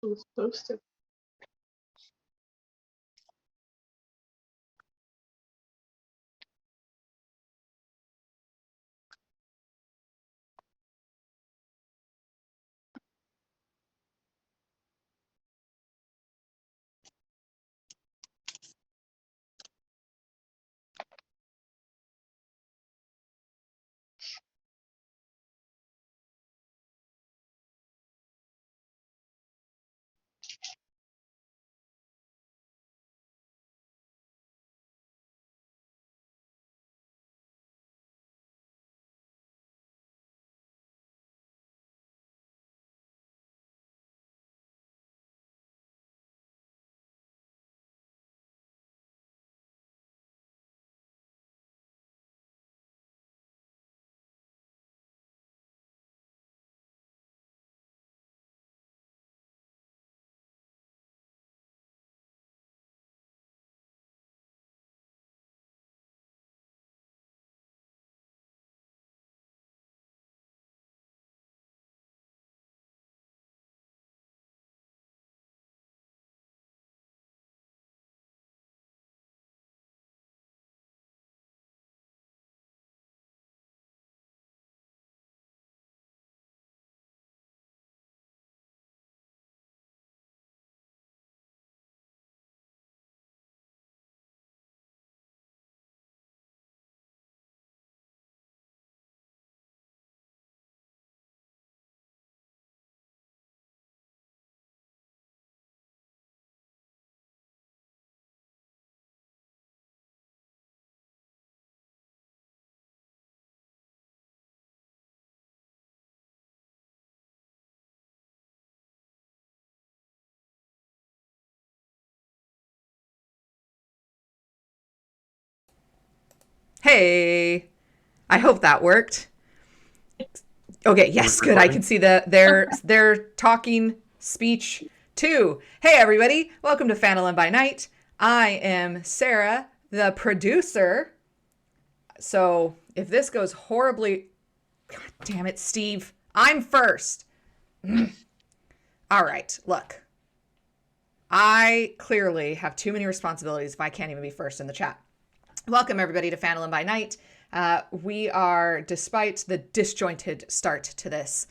It was supposed to. Hey, I hope that worked. Okay, yes, good. I can see their talking speech too. Hey everybody, welcome to Phandalin by Night. I am Sarah, the producer. So if this goes horribly, God damn it, Steve, I'm first. All right, look. I clearly have too many responsibilities if I can't even be first in the chat. Welcome, everybody, to Phandalin by Night. We are, despite the disjointed start to this,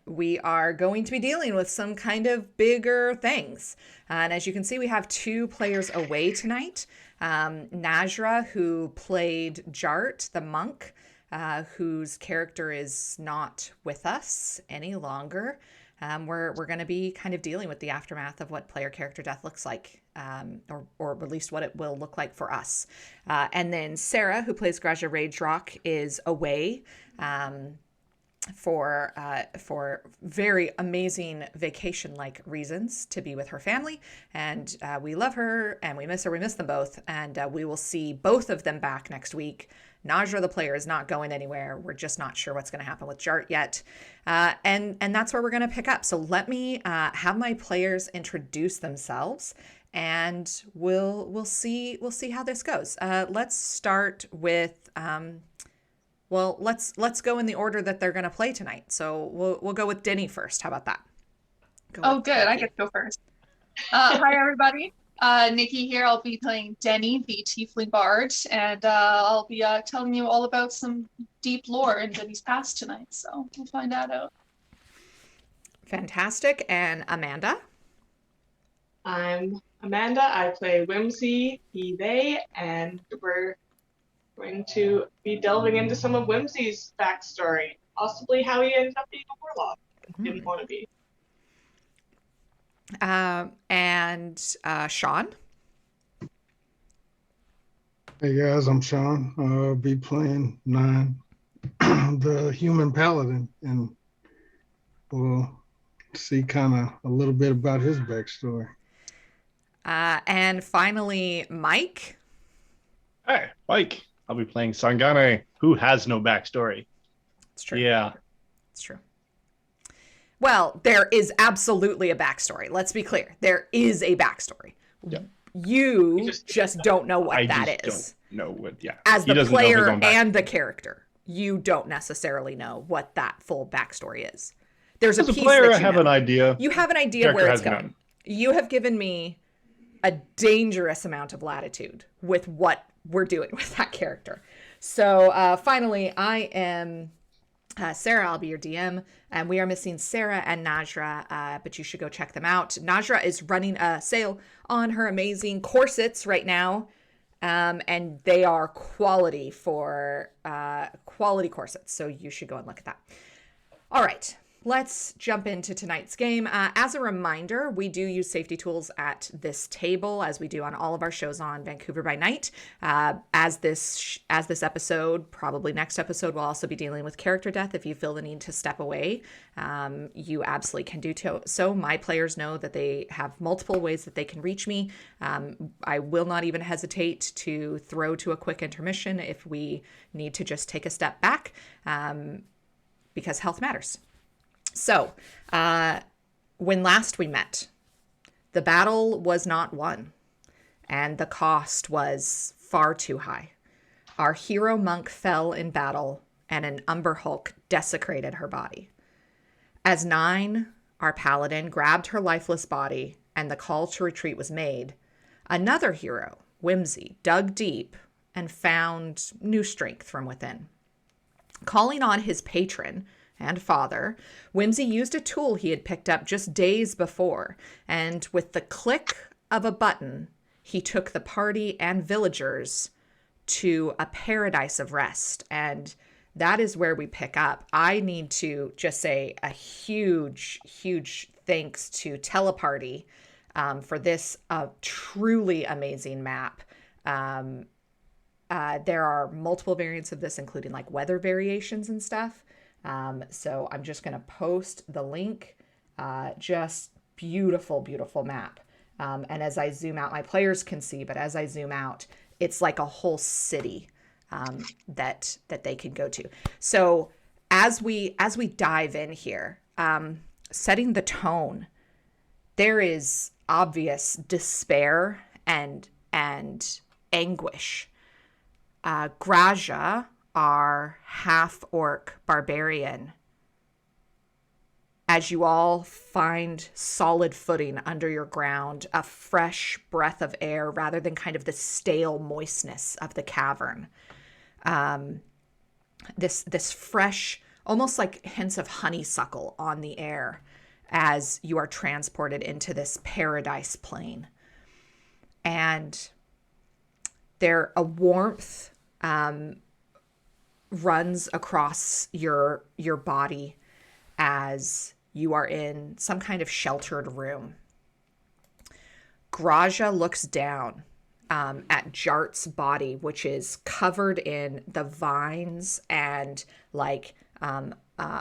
we are going to be dealing with some kind of bigger things. And as you can see, we have 2 players away tonight. Najra, who played Jart, the monk, whose character is not with us any longer. We're going to be kind of dealing with the aftermath of what player character death looks like, or at least what it will look like for us. And then Sarah, who plays Graja Ragerock, is away for very amazing vacation-like reasons to be with her family. And we love her and we miss her. We miss them both. And we will see both of them back next week. Najra, the player, is not going anywhere. We're just not sure what's going to happen with Jart yet. And that's where we're going to pick up. So let me have my players introduce themselves, and we'll see how this goes. Let's start with let's go in the order that they're going to play tonight. So we'll go with Denny first. How about that? Oh, good. I get to go first. Hi, everybody. Nikki here. I'll be playing Denny, the Tiefly Bard, and I'll be telling you all about some deep lore in Denny's past tonight, so we'll find that out. Fantastic. And Amanda? I'm Amanda. I play Whimsy, he, they, and we're going to be delving into some of Whimsy's backstory, possibly how he ended up being a warlock. Didn't want to be. And Sean? Hey guys, I'm Sean. I'll be playing Nine, the human paladin, and we'll see kind of a little bit about his backstory. And finally, Mike? Hi, Mike. I'll be playing Sangane, who has no backstory. It's true. Yeah. It's true. Well, there is absolutely a backstory. Let's be clear. There is a backstory. Yep. You just don't know what that is. Don't know what, yeah. As the player and the character, you don't necessarily know what that full backstory is. There's a As a piece player, that I have an idea. You have an idea Character where it's has going. none. You have given me a dangerous amount of latitude with what we're doing with that character. So finally, I am Sarah. I'll be your DM, and we are missing Sarah and Najra, but you should go check them out. Najra is running a sale on her amazing corsets right now, and they are quality for quality corsets. So you should go and look at that. All right. Let's jump into tonight's game. As a reminder, we do use safety tools at this table, as we do on all of our shows on Vancouver by Night. As this episode, probably next episode, we'll also be dealing with character death. If you feel the need to step away, you absolutely can do so. My players know that they have multiple ways that they can reach me. I will not even hesitate to throw to a quick intermission if we need to just take a step back, because health matters. So, when last we met, the battle was not won, and the cost was far too high. Our hero monk fell in battle, and an Umber Hulk desecrated her body. As Nine, our paladin, grabbed her lifeless body, and the call to retreat was made, another hero, Whimsy, dug deep and found new strength from within. Calling on his patron and father, Whimsy used a tool he had picked up just days before, and with the click of a button, he took the party and villagers to a paradise of rest. And that is where we pick up. I need to just say a huge, huge thanks to Teleparty for this truly amazing map. There are multiple variants of this, including like weather variations and stuff. So I'm just going to post the link. Just beautiful, beautiful map. And as I zoom out, my players can see, but as I zoom out, it's like a whole city that they can go to. So as we dive in here, setting the tone, there is obvious despair and anguish. Graja, our half-orc barbarian, as you all find solid footing under your ground, a fresh breath of air rather than kind of the stale moistness of the cavern. This fresh, almost like hints of honeysuckle on the air as you are transported into this paradise plane. And there, a warmth runs across your body as you are in some kind of sheltered room. Graja looks down at Jart's body, which is covered in the vines and like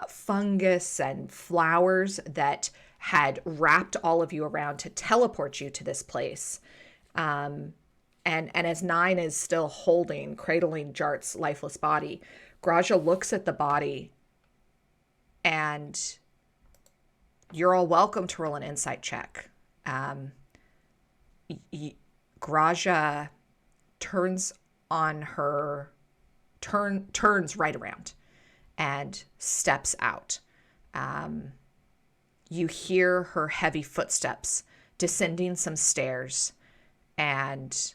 fungus and flowers that had wrapped all of you around to teleport you to this place. And as Nine is still cradling Jart's lifeless body, Graja looks at the body, and you're all welcome to roll an insight check. Graja turns right around and steps out. You hear her heavy footsteps descending some stairs, and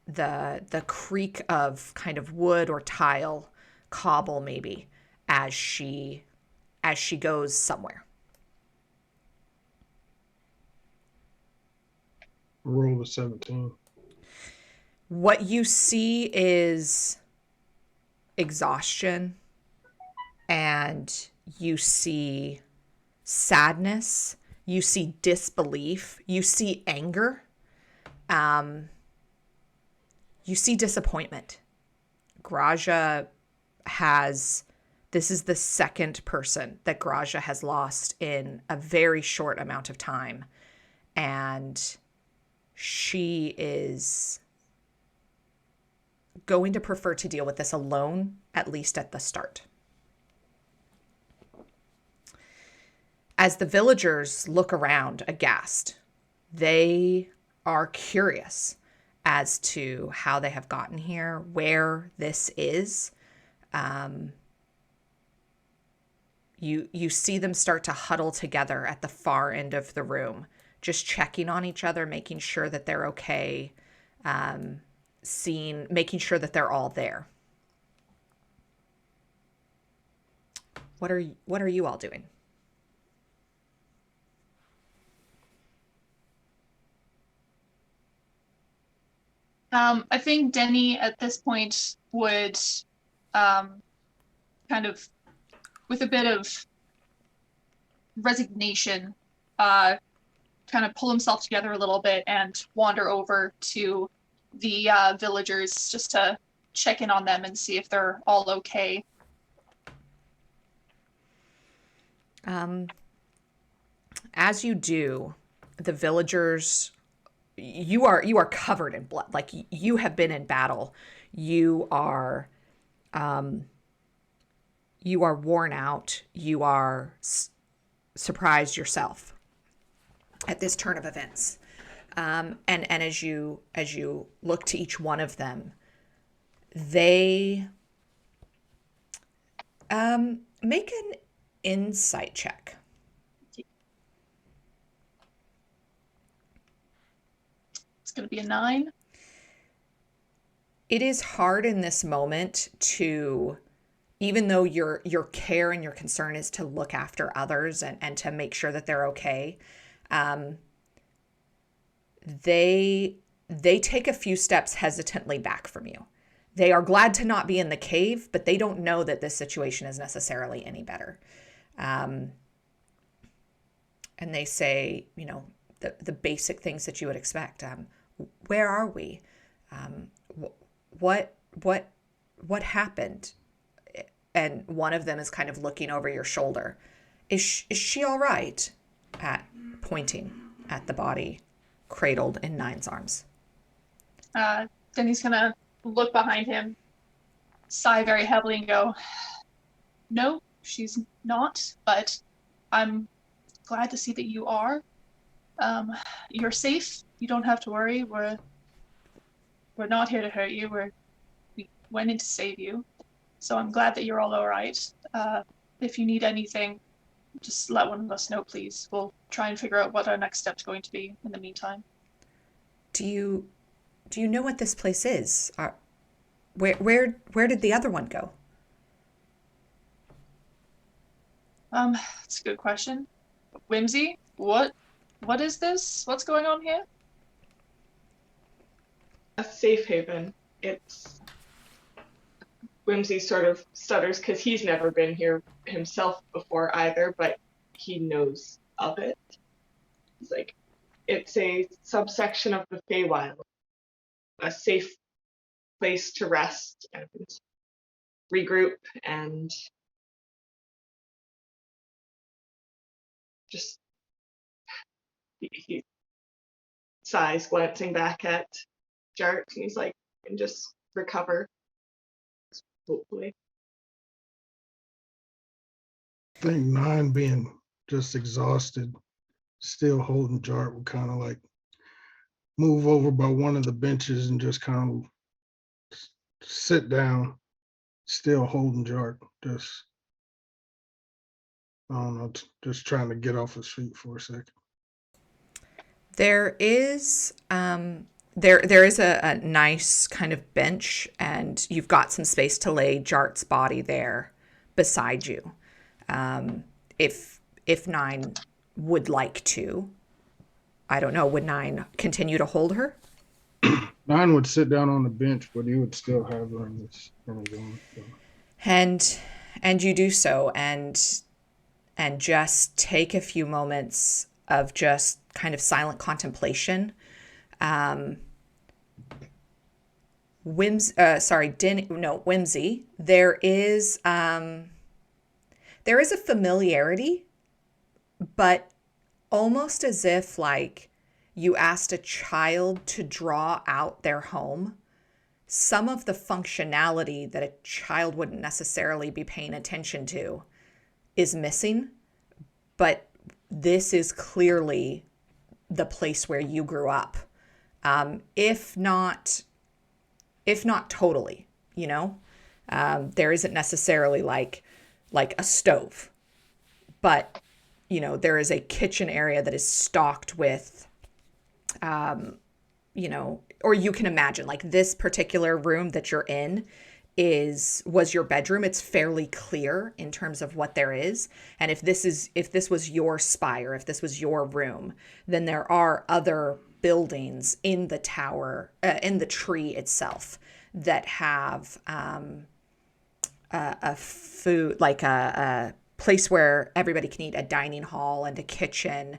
the creak of kind of wood or tile, cobble maybe, as she goes somewhere. Roll a 17. What you see is exhaustion, and you see sadness, you see disbelief, you see anger, you see disappointment. Graja this is the second person that Graja has lost in a very short amount of time. And she is going to prefer to deal with this alone, at least at the start. As the villagers look around aghast, they are curious as to how they have gotten here, where this is. You see them start to huddle together at the far end of the room, just checking on each other, making sure that they're okay, making sure that they're all there. What are you all doing? I think Denny at this point would kind of, with a bit of resignation, kind of pull himself together a little bit and wander over to the villagers just to check in on them and see if they're all okay. As you do, the villagers, you are covered in blood. Like you have been in battle. You are worn out. You are surprised yourself at this turn of events. And as you look to each one of them, they make an insight check. It's going to be a 9. It is hard in this moment to, even though your care and your concern is to look after others and to make sure that they're okay, they take a few steps hesitantly back from you. They are glad to not be in the cave, but they don't know that this situation is necessarily any better. And they say, the basic things that you would expect. Where are we? What happened? And one of them is kind of looking over your shoulder. Is she all right? Pointing at the body cradled in Nine's arms. Then he's going to look behind him, sigh very heavily and go, "No, she's not, but I'm glad to see that you are. You're safe. You don't have to worry. We're not here to hurt you. We went in to save you. So I'm glad that you're all right. If you need anything, just let one of us know, please. We'll try and figure out what our next step's going to be in the meantime." Do you know what this place is? Where did the other one go? That's a good question. Whimsy, what is this? What's going on here? A safe haven. It's Whimsy sort of stutters because he's never been here himself before either, but he knows of it. He's like, it's a subsection of the Feywild, a safe place to rest and regroup and just he sighs, glancing back at Jart, and he's like, and just recover, hopefully. I think Nine being just exhausted, still holding Jart, would kind of like move over by one of the benches and just kind of sit down, still holding Jart. Just, I don't know, just trying to get off his feet for a second. There is there is a nice kind of bench, and you've got some space to lay Jart's body there beside you. If Nine would like to, I don't know, would Nine continue to hold her? Nine would sit down on the bench, but he would still have her in his arms. So. And you do so, and just take a few moments of just kind of silent contemplation. Whimsy. There is a familiarity, but almost as if like you asked a child to draw out their home. Some of the functionality that a child wouldn't necessarily be paying attention to is missing, but this is clearly the place where you grew up. If not totally, there isn't necessarily like a stove but there is a kitchen area that is stocked with, or you can imagine like this particular room that you're in was your bedroom. It's fairly clear in terms of what there is. And if this was your spire, if this was your room, then there are other buildings in the tower, in the tree itself, that have a food, like a place where everybody can eat, a dining hall and a kitchen.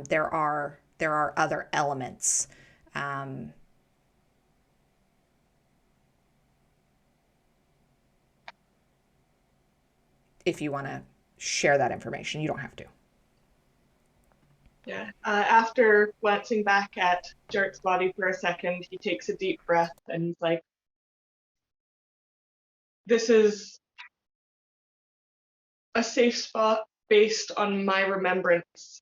There are other elements. If you want to share that information, you don't have to. Yeah. After glancing back at Jart's body for a second, he takes a deep breath and he's like, "This is a safe spot based on my remembrance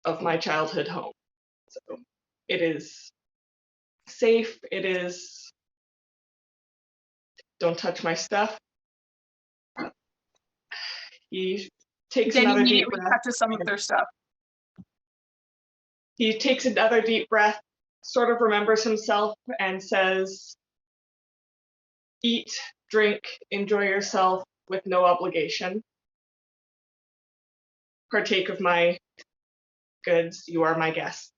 of my childhood home. So it is safe. It is, don't touch my stuff." He takes Denny another deep immediately breath. touches some of their stuff. He takes another deep breath, sort of remembers himself, and says, "Eat, drink, enjoy yourself with no obligation. Partake of my goods. You are my guests."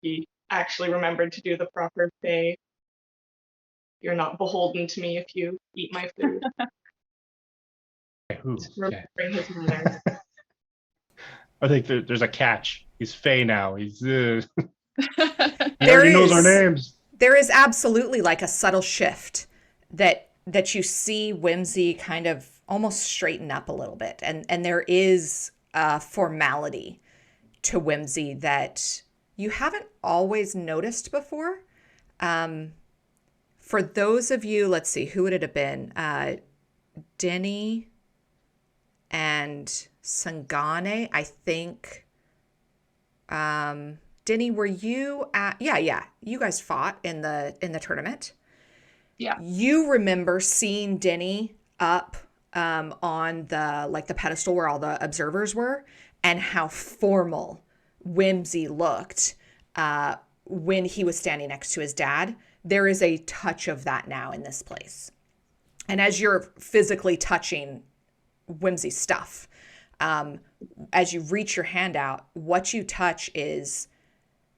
He actually remembered to do the proper say. "You're not beholden to me if you eat my food." Ooh, okay. Remembering his manners. I think there's a catch. He's Fey now. He's he There already knows our is. names. There is absolutely like a subtle shift that you see Whimsy kind of almost straighten up a little bit, and there is a formality to Whimsy that you haven't always noticed before. For those of you, let's see, who would it have been? Denny and Sangane, I think. Denny, were you at? Yeah. You guys fought in the tournament. Yeah. You remember seeing Denny up on the pedestal where all the observers were, and how formal Whimsy looked when he was standing next to his dad. There is a touch of that now in this place. And as you're physically touching Whimsy's stuff, as you reach your hand out, what you touch is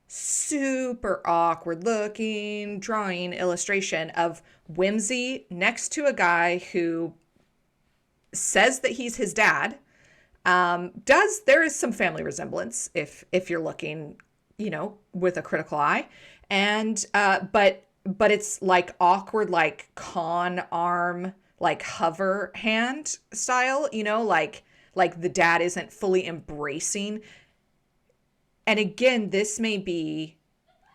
super awkward looking drawing illustration of Whimsy next to a guy who says that he's his dad. There is some family resemblance if you're looking, with a critical eye. And but it's like awkward, like con arm, like hover hand style, like the dad isn't fully embracing. And again, this may be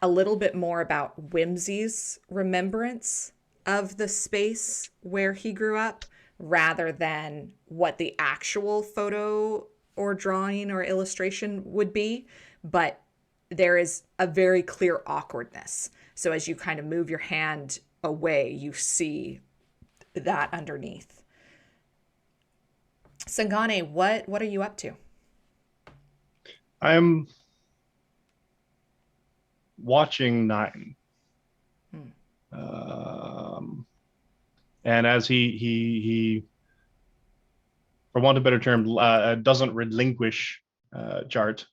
a little bit more about Whimsy's remembrance of the space where he grew up, rather than what the actual photo or drawing or illustration would be. But there is a very clear awkwardness. So as you kind of move your hand away, you see that underneath. Sangane, what are you up to? I'm watching 9. And as he for want of a better term, doesn't relinquish Jart,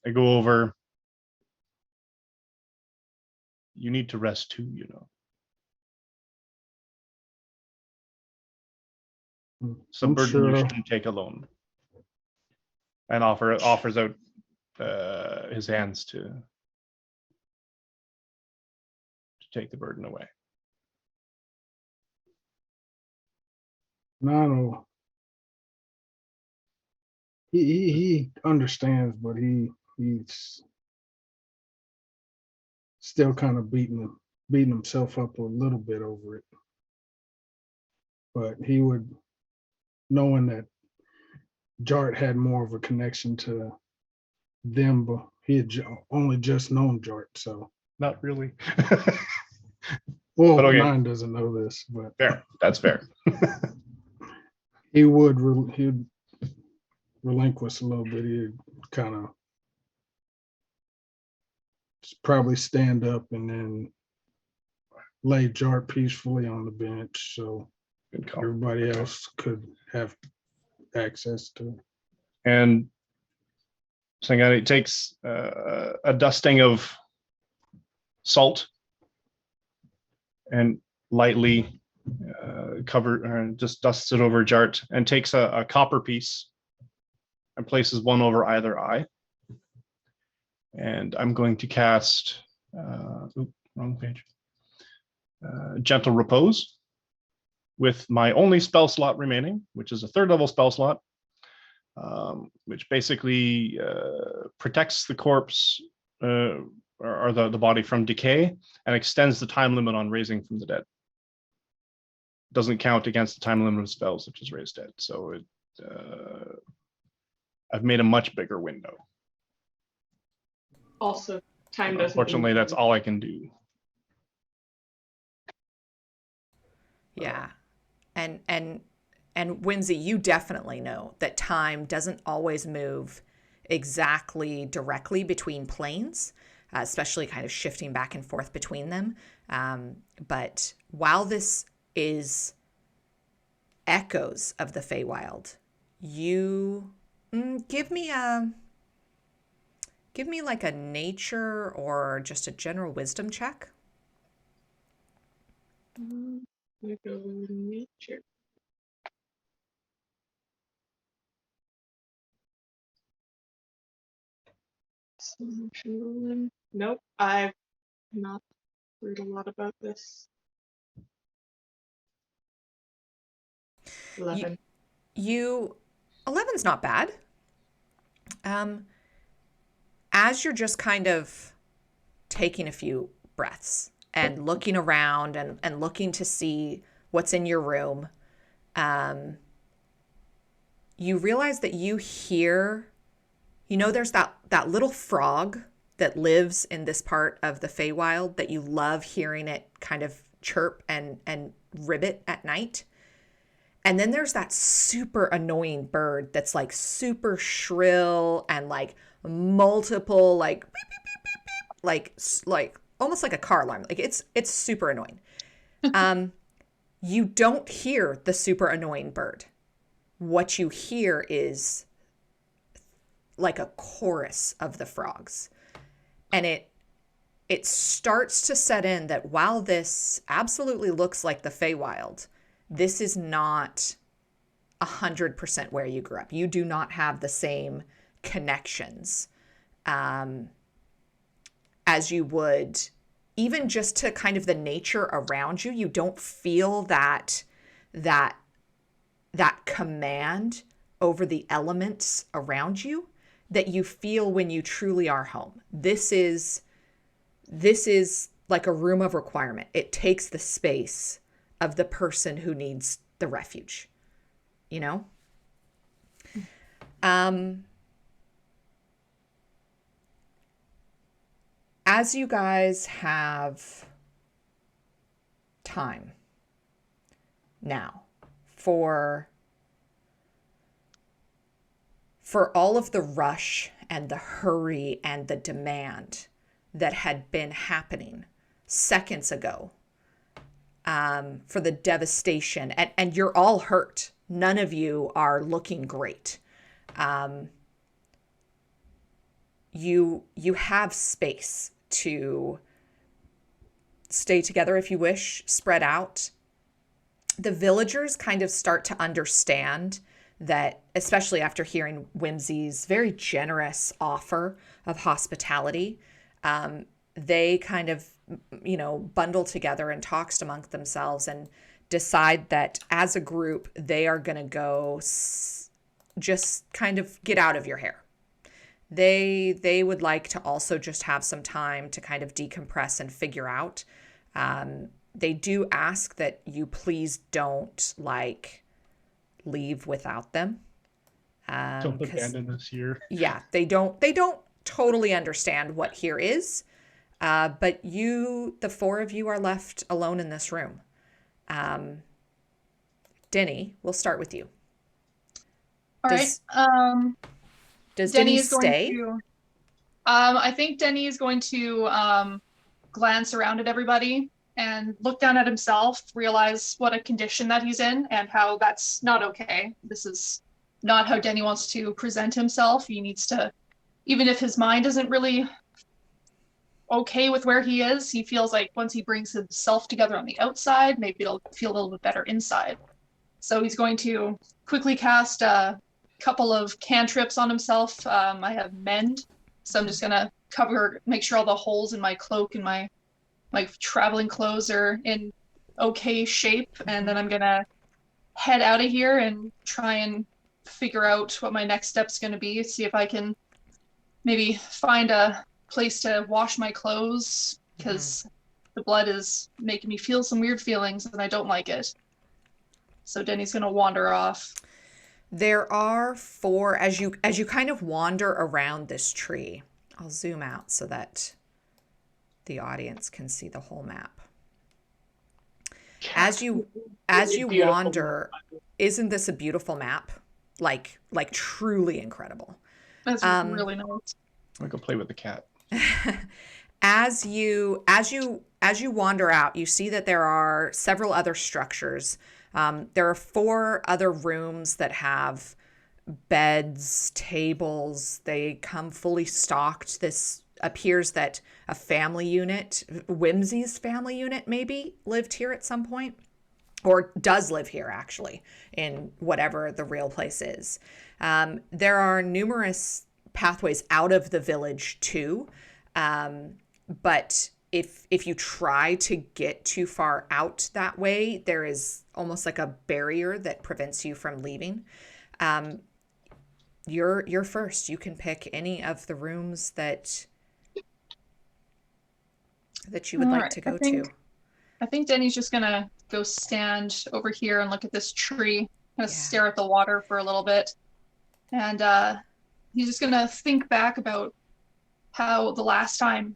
I go over. You need to rest too, Some burden you shouldn't take alone. And offers out his hands to take the burden away. No. He understands, but he's still kind of beating himself up a little bit over it. But he would, knowing that Jart had more of a connection to them, but he had only just known Jart, so Not really. Well, But okay. 9 doesn't know this, but Fair. That's fair. he would he'd relinquish a little bit. He'd kind of probably stand up and then lay Jart peacefully on the bench so Good call. everybody else could have access to it. And so it takes a dusting of salt and lightly just dusts it over Jart and takes a copper piece and places one over either eye. And I'm going to cast, wrong page, Gentle Repose with my only spell slot remaining, which is a 3rd level spell slot, which basically protects the corpse or the body from decay and extends the time limit on raising from the dead. Doesn't count against the time limit of spells such as raise dead. So I've made a much bigger window. Also, time doesn't. Unfortunately, that's all I can do. Yeah. And Whimsy, you definitely know that time doesn't always move exactly directly between planes, especially kind of shifting back and forth between them. But while this is echoes of the Feywild, you give me like a nature or just a general wisdom check. We go nature. Nope, I've not heard a lot about this. 11. 11's not bad. As you're just kind of taking a few breaths and looking around and looking to see what's in your room, you realize that you hear, there's that little frog that lives in this part of the Feywild that you love hearing it kind of chirp and ribbit at night. And then there's that super annoying bird that's like super shrill and like multiple like beep, beep, beep, beep, like almost like a car alarm. Like it's super annoying. You don't hear the super annoying bird. What you hear is like a chorus of the frogs. And it starts to set in that while this absolutely looks like the Feywild, this is not 100% where you grew up. You do not have the same connections as you would even just to kind of the nature around you. You don't feel that command over the elements around you that you feel when you truly are home. This is like a room of requirement. It takes the space of the person who needs the refuge, As you guys have time now for all of the rush and the hurry and the demand that had been happening seconds ago, for the devastation, and you're all hurt. None of you are looking great. You have space to stay together if you wish, spread out. The villagers kind of start to understand that, especially after hearing Whimsy's very generous offer of hospitality, they kind of, bundle together and talks amongst themselves and decide that as a group, they are going to go just kind of get out of your hair. They would like to also just have some time to kind of decompress and figure out. They do ask that you please don't leave without them. Don't abandon us here. Yeah, they don't totally understand what here is. But the four of you are left alone in this room. Denny, we'll start with you. All Does, right. does Denny Denny is going stay? to. I think Denny is going to glance around at everybody and look down at himself, realize what a condition that he's in and how that's not okay. This is not how Denny wants to present himself. He needs to, even if his mind isn't really okay with where he is, he feels like once he brings himself together on the outside, maybe it'll feel a little bit better inside. So he's going to quickly cast a couple of cantrips on himself. I have mend, so I'm just gonna make sure all the holes in my cloak and my traveling clothes are in okay shape, and then I'm gonna head out of here and try and figure out what my next step's gonna be. See if I can maybe find a place to wash my clothes, because the blood is making me feel some weird feelings and I don't like it. So Denny's gonna wander off. There are four, as you kind of wander around this tree. I'll zoom out so that the audience can see the whole map. As you wander, isn't this a beautiful map? Like truly incredible. That's really nice. I go play with the cat. As you wander out, you see that there are several other structures. There are 4 other rooms that have beds, tables. They come fully stocked. This appears that a family unit, Whimsy's family unit maybe, lived here at some point, or does live here actually, in whatever the real place is. There are numerous pathways out of the village too, but if you try to get too far out that way, there is almost like a barrier that prevents you from leaving. You're first. You can pick any of the rooms that you would like to go to. I think Denny's just gonna go stand over here and look at this tree, stare at the water for a little bit, and he's just gonna think back about how the last time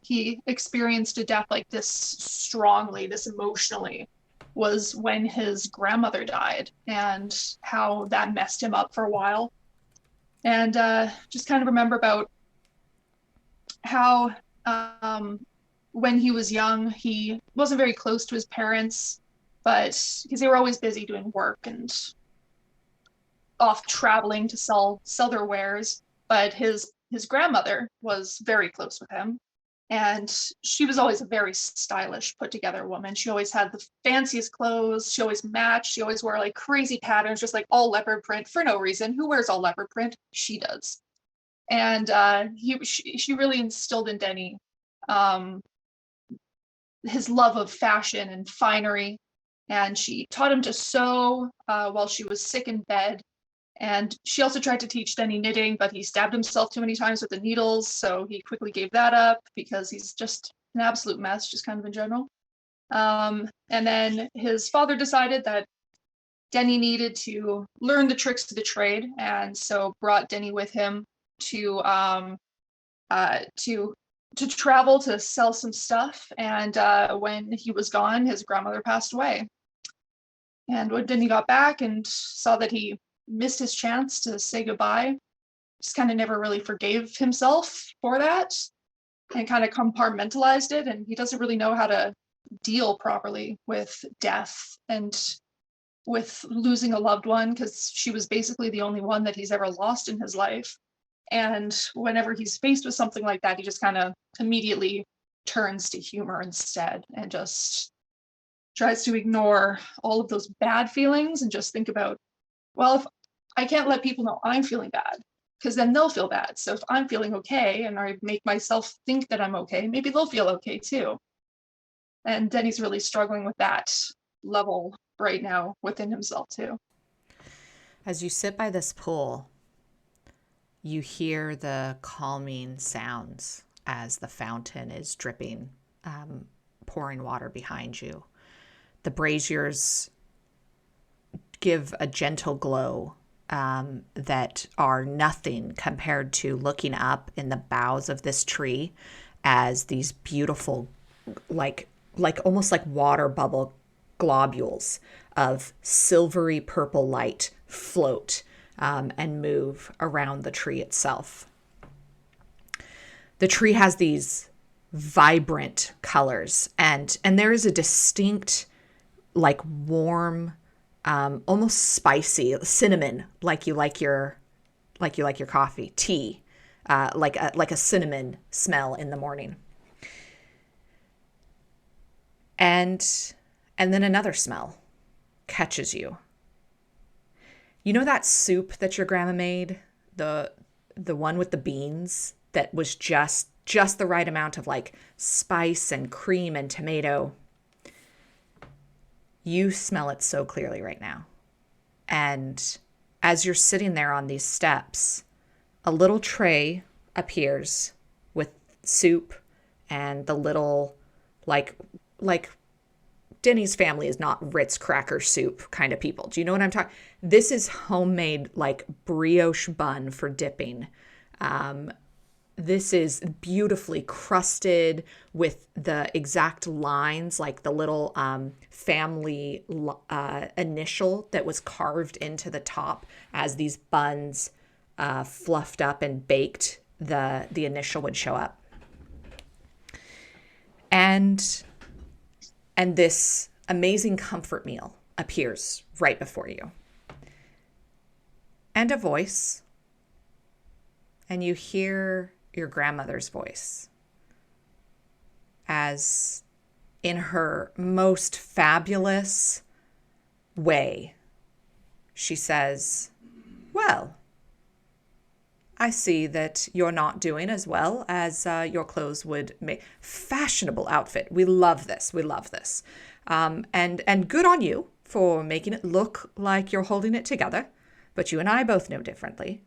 he experienced a death like this strongly, this emotionally, was when his grandmother died, and how that messed him up for a while. And just kind of remember about how when he was young, he wasn't very close to his parents, but because they were always busy doing work and off traveling to sell their wares. But his grandmother was very close with him, and she was always a very stylish, put together woman. She always had the fanciest clothes. She always matched. She always wore like crazy patterns, just like all leopard print for no reason. Who wears all leopard print? She does. And she really instilled in Denny his love of fashion and finery. And she taught him to sew while she was sick in bed. And she also tried to teach Denny knitting, but he stabbed himself too many times with the needles, so he quickly gave that up because he's just an absolute mess, just kind of in general. And then his father decided that Denny needed to learn the tricks of the trade, and so brought Denny with him to travel to sell some stuff. And when he was gone, his grandmother passed away. And when Denny got back and saw that he missed his chance to say goodbye, just kind of never really forgave himself for that, and kind of compartmentalized it. And he doesn't really know how to deal properly with death and with losing a loved one, because she was basically the only one that he's ever lost in his life. And whenever he's faced with something like that, he just kind of immediately turns to humor instead and just tries to ignore all of those bad feelings and just think about, well, if I can't let people know I'm feeling bad, because then they'll feel bad. So if I'm feeling okay and I make myself think that I'm okay, maybe they'll feel okay too. And Denny's really struggling with that level right now within himself too. As you sit by this pool, you hear the calming sounds as the fountain is dripping, pouring water behind you. The braziers give a gentle glow that are nothing compared to looking up in the boughs of this tree as these beautiful, like almost like water bubble globules of silvery purple light float and move around the tree itself. The tree has these vibrant colors, and there is a distinct, like warm, almost spicy cinnamon, like you like your coffee, tea, like a cinnamon smell in the morning. And then another smell catches you. You know that soup that your grandma made, the one with the beans that was just the right amount of like spice and cream and tomato. You smell it so clearly right now. And as you're sitting there on these steps, a little tray appears with soup and the little like Denny's family is not Ritz cracker soup kind of people. Do you know what I'm talking? This is homemade like brioche bun for dipping. This is beautifully crusted with the exact lines, like the little family initial that was carved into the top as these buns fluffed up and baked. The initial would show up. And this amazing comfort meal appears right before you. And a voice. And you hear your grandmother's voice as, in her most fabulous way, she says, "Well, I see that you're not doing as well as your clothes would make. Fashionable outfit. We love this. We love this. And good on you for making it look like you're holding it together. But you and I both know differently.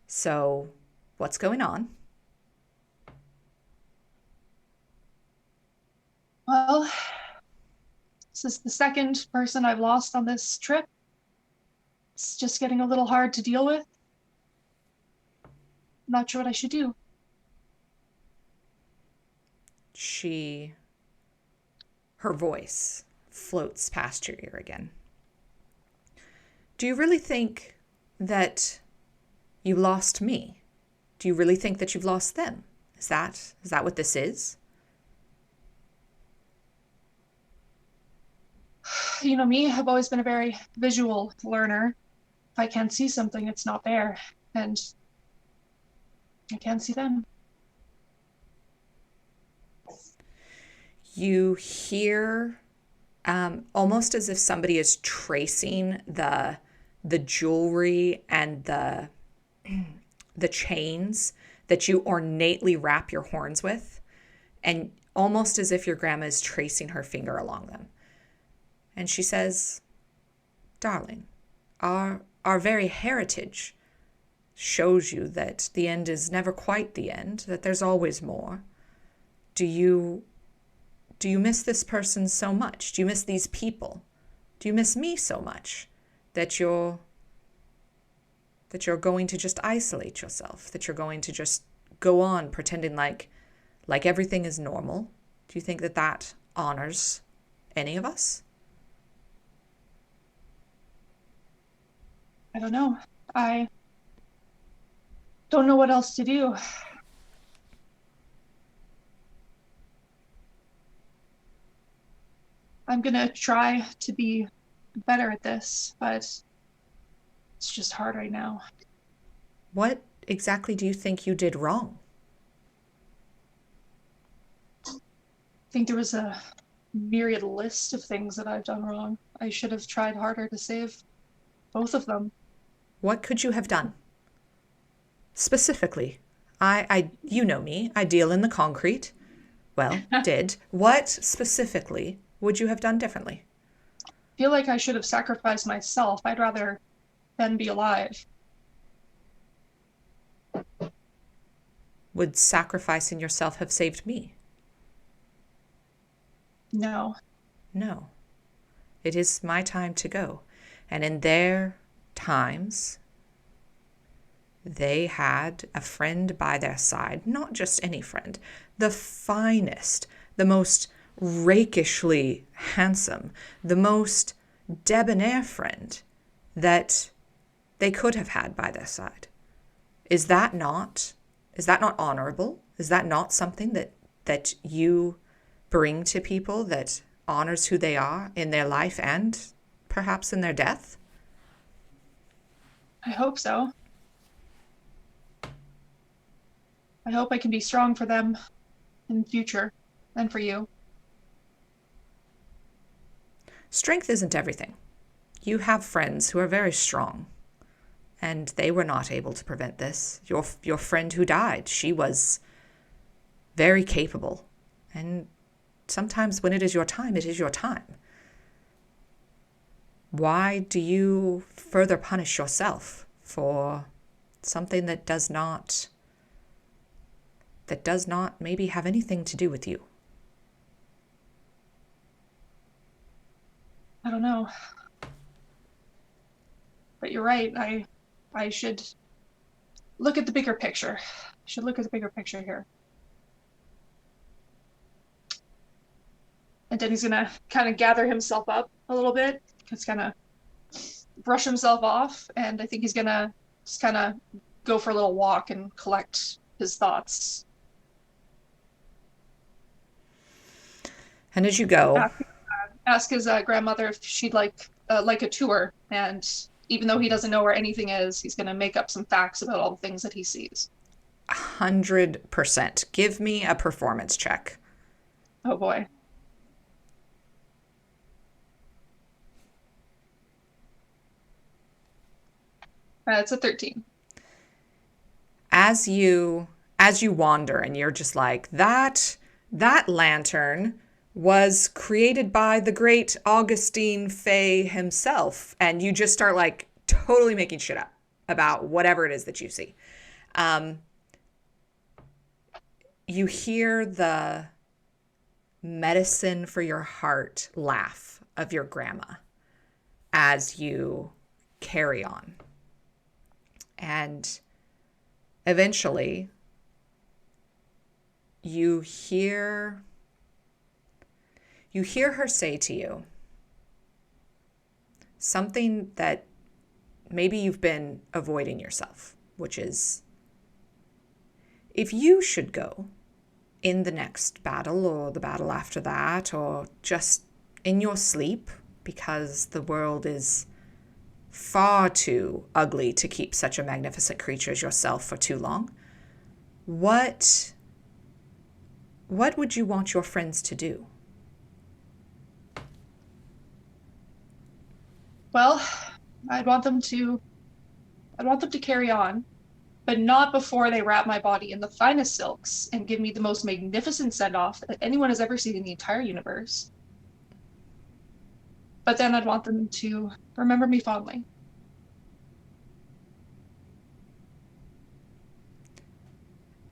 So what's going on?" Well, this is the second person I've lost on this trip. It's just getting a little hard to deal with. I'm not sure what I should do. Her voice floats past your ear again. "Do you really think that you lost me? Do you really think that you've lost them? Is that what this is?" You know me, I've always been a very visual learner. If I can't see something, it's not there. And I can't see them. You hear almost as if somebody is tracing the jewelry and the chains that you ornately wrap your horns with, and almost as if your grandma is tracing her finger along them. And she says, "Darling, our very heritage shows you that the end is never quite the end, that there's always more. Do you miss this person so much? Do you miss these people? Do you miss me so much that you're going to just isolate yourself, that you're going to just go on pretending like everything is normal? Do you think that honors any of us?" I don't know. I don't know what else to do. I'm gonna try to be better at this, but it's just hard right now. What exactly do you think you did wrong? I think there was a myriad list of things that I've done wrong. I should have tried harder to save both of them. What could you have done? Specifically, you know me, I deal in the concrete. Well, did. What specifically would you have done differently? I feel like I should have sacrificed myself. I'd rather than be alive. Would sacrificing yourself have saved me? No. No. It is my time to go. And in their times, they had a friend by their side, not just any friend, the finest, the most rakishly handsome, the most debonair friend that they could have had by their side. Is that not honorable? Is that not something that you bring to people that honors who they are in their life and perhaps in their death? I hope so. I hope I can be strong for them in the future and for you. Strength isn't everything. You have friends who are very strong, and they were not able to prevent this. Your friend who died, she was very capable, and sometimes when it is your time, it is your time. Why do you further punish yourself for something that does not maybe have anything to do with you? I don't know. But you're right. I should look at the bigger picture. I should look at the bigger picture here. And then he's gonna kind of gather himself up a little bit. He's gonna brush himself off, and I think he's gonna just kind of go for a little walk and collect his thoughts. And as you go, Ask his grandmother if she'd like a tour, and even though he doesn't know where anything is, he's gonna make up some facts about all the things that he sees. 100%. Give me a performance check. Oh boy. It's a 13. As you wander and you're just like, that lantern was created by the great Augustine Fay himself. And you just start like totally making shit up about whatever it is that you see. You hear the medicine for your heart laugh of your grandma as you carry on. And eventually you hear her say to you something that maybe you've been avoiding yourself, which is, if you should go in the next battle or the battle after that, or just in your sleep, because the world is far too ugly to keep such a magnificent creature as yourself for too long, what would you want your friends to do? Well, I'd want them to carry on, but not before they wrap my body in the finest silks and give me the most magnificent send-off that anyone has ever seen in the entire universe. But then I'd want them to remember me fondly.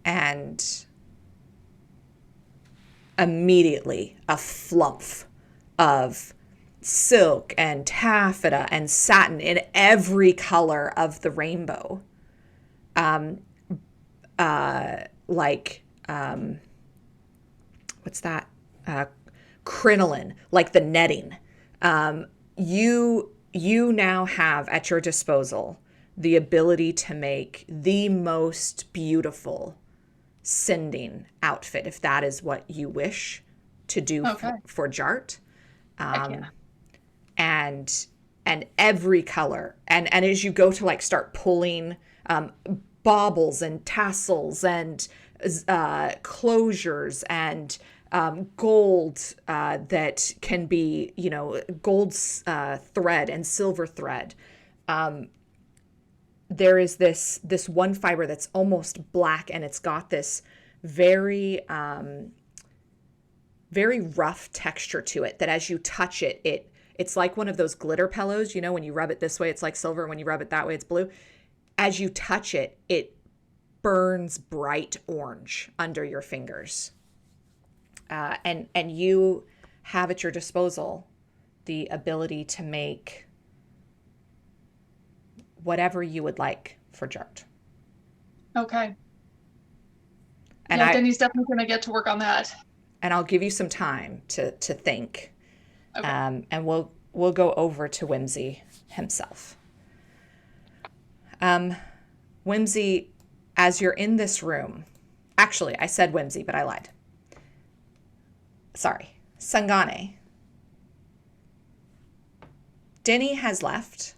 And immediately a flump of silk and taffeta and satin in every color of the rainbow. What's that? Crinoline, like the netting. You now have at your disposal the ability to make the most beautiful sending outfit, if that is what you wish to do for Jart. And every color. And as you go to like start pulling baubles and tassels and closures and gold that can be, gold thread and silver thread. There is this one fiber that's almost black, and it's got this very very rough texture to it that as you touch it, it's like one of those glitter pillows, when you rub it this way, it's like silver. When you rub it that way, it's blue. As you touch it, it burns bright orange under your fingers. And you have at your disposal the ability to make whatever you would like for Jart. Okay. And Yeah, Denny's definitely gonna get to work on that. I'll give you some time to think. Okay. And we'll go over to Whimsy himself. Whimsy, as you're in this room, actually, I said Whimsy, but I lied. Sorry. Sangane. Denny has left.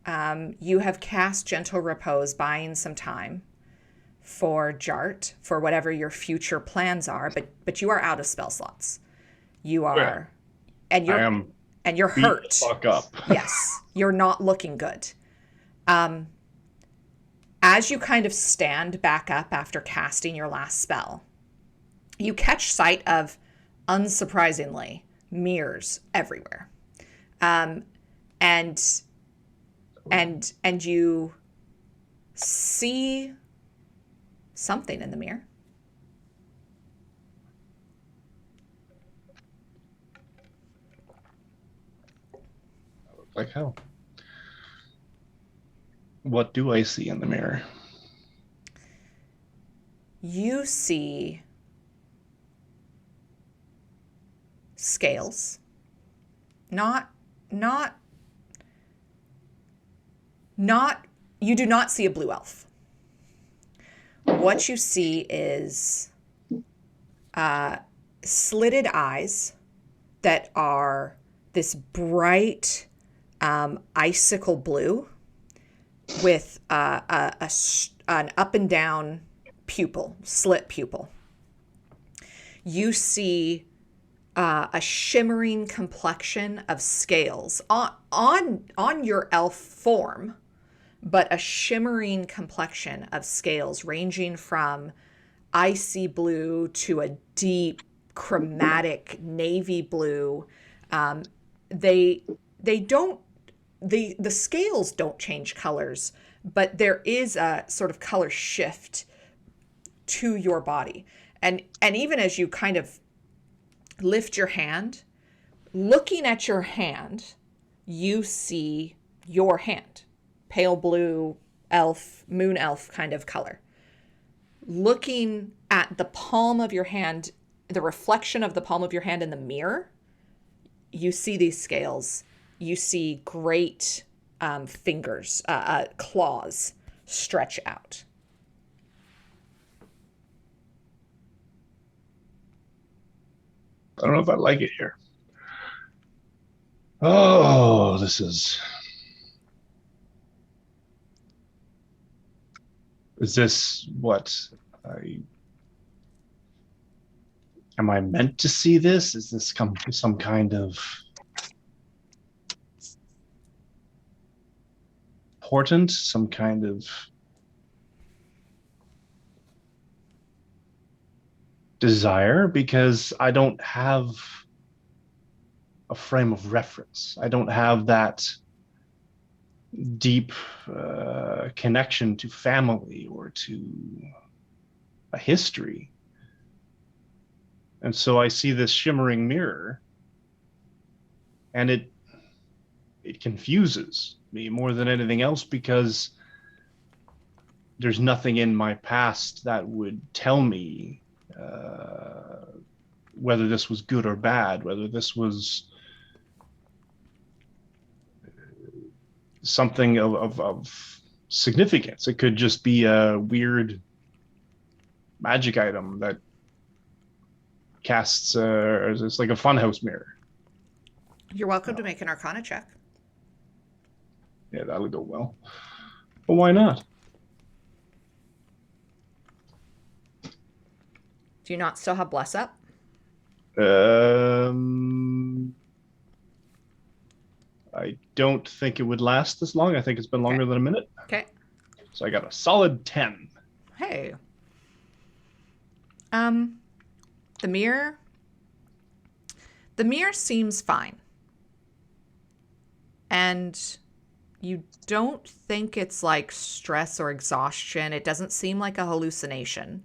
You have cast Gentle Repose, buying some time for Jart, for whatever your future plans are, but you are out of spell slots. You are, and I am you're beat hurt. the fuck up. Yes, you're not looking good. As you kind of stand back up after casting your last spell, you catch sight of, unsurprisingly, mirrors everywhere. And you see something in the mirror. Like hell. What do I see in the mirror? You see scales. Not, you do not see a blue elf. What you see is slitted eyes that are this bright icicle blue with an up and down pupil, slit pupil. You see a shimmering complexion of scales on your elf form, but a shimmering complexion of scales ranging from icy blue to a deep chromatic navy blue. The scales don't change colors, but there is a sort of color shift to your body. And even as you kind of lift your hand, looking at your hand, you see your hand, pale blue elf, moon elf kind of color. Looking at the palm of your hand, the reflection of the palm of your hand in the mirror, you see these scales. You see great fingers, claws stretch out. I don't know if I like it here. Oh, this is. Is this what am I meant to see this? Is this some kind of portent, some kind of desire? Because I don't have a frame of reference. I don't have that deep connection to family or to a history. And so I see this shimmering mirror, and it confuses me more than anything else, because there's nothing in my past that would tell me whether this was good or bad, whether this was something of significance. It could just be a weird magic item that casts, it's like a funhouse mirror. You're welcome to make an Arcana check. Yeah, that'll go well. But why not? Do you not still have Bless Up? I don't think it would last this long. I think it's been longer than a minute. Okay. So I got a solid 10. Hey. The mirror seems fine. And you don't think it's like stress or exhaustion. It doesn't seem like a hallucination.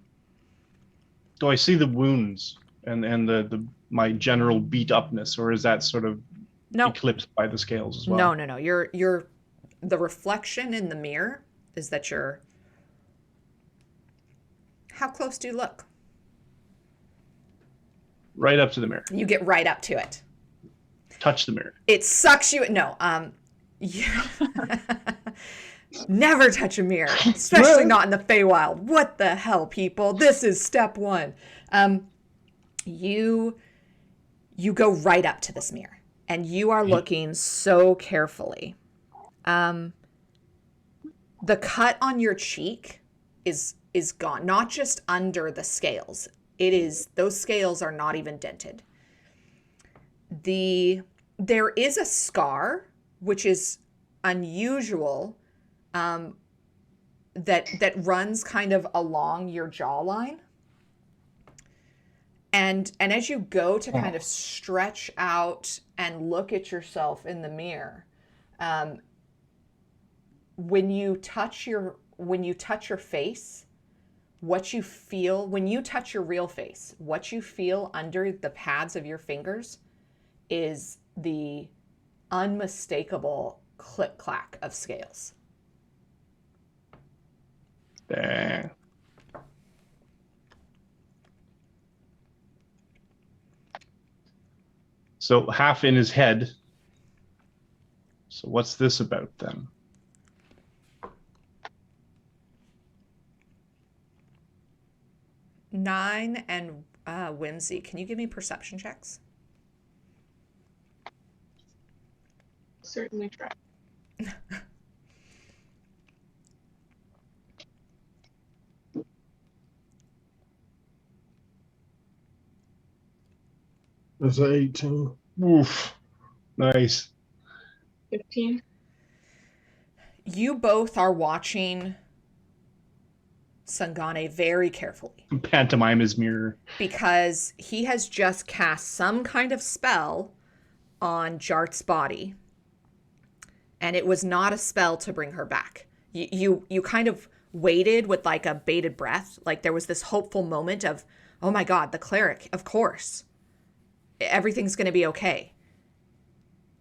Do I see the wounds and the my general beat upness, or is that sort of eclipsed by the scales as well? No. You're the reflection in the mirror is that you're How close do you look? Right up to the mirror. You get right up to it. Touch the mirror. It sucks you. No, never touch a mirror, especially not in the Feywild. What the hell, people? This is step one. You go right up to this mirror, and you are looking so carefully. The cut on your cheek is gone, not just under the scales. It is, those scales are not even dented. There is a scar, which is unusual, that runs kind of along your jawline. And as you go to kind of stretch out and look at yourself in the mirror, when you touch your face, what you feel when you touch your real face, what you feel under the pads of your fingers is the unmistakable click clack of scales. Dang. So half in his head. So what's this about then? Nine and Whimsy, can you give me perception checks? Certainly try. That's an 18. Oof. Nice. 15. You both are watching Sangane very carefully. Pantomime his mirror. Because he has just cast some kind of spell on Jart's body. And it was not a spell to bring her back. You kind of waited with like a bated breath. Like there was this hopeful moment of, oh my God, the cleric, of course. Everything's going to be okay.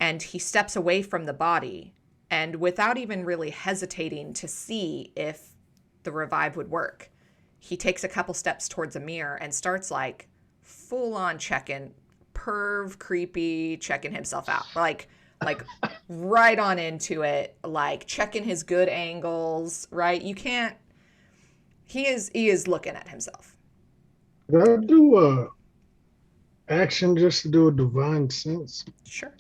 And he steps away from the body, and without even really hesitating to see if the revive would work, he takes a couple steps towards a mirror and starts like full on checking, creepy, checking himself out. Like right on into it, like checking his good angles, right? You can't, he is looking at himself. Did I do a action just to do a divine sense? Sure.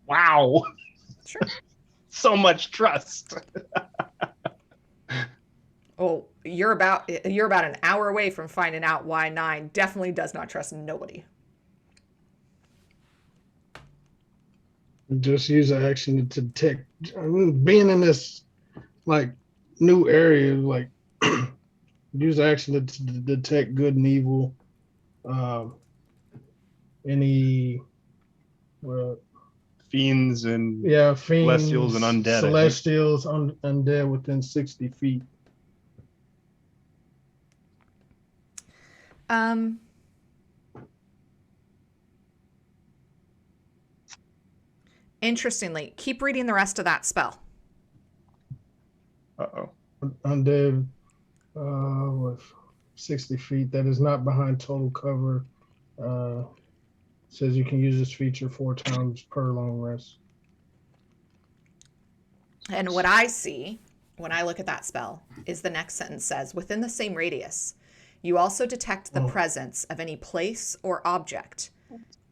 Wow. Sure. So much trust. Oh, you're about an hour away from finding out why 9 definitely does not trust nobody. Just use an action to detect. I mean, being in this like new area, like use action to detect good and evil. Any Fiends and fiends, celestials and undead. Celestials, undead within 60 feet. Interestingly, keep reading the rest of that spell. Uh-oh. Undead with 60 feet. That is not behind total cover. Says you can use this feature 4 times per long rest. And what I see when I look at that spell is the next sentence says, within the same radius, you also detect the presence of any place or object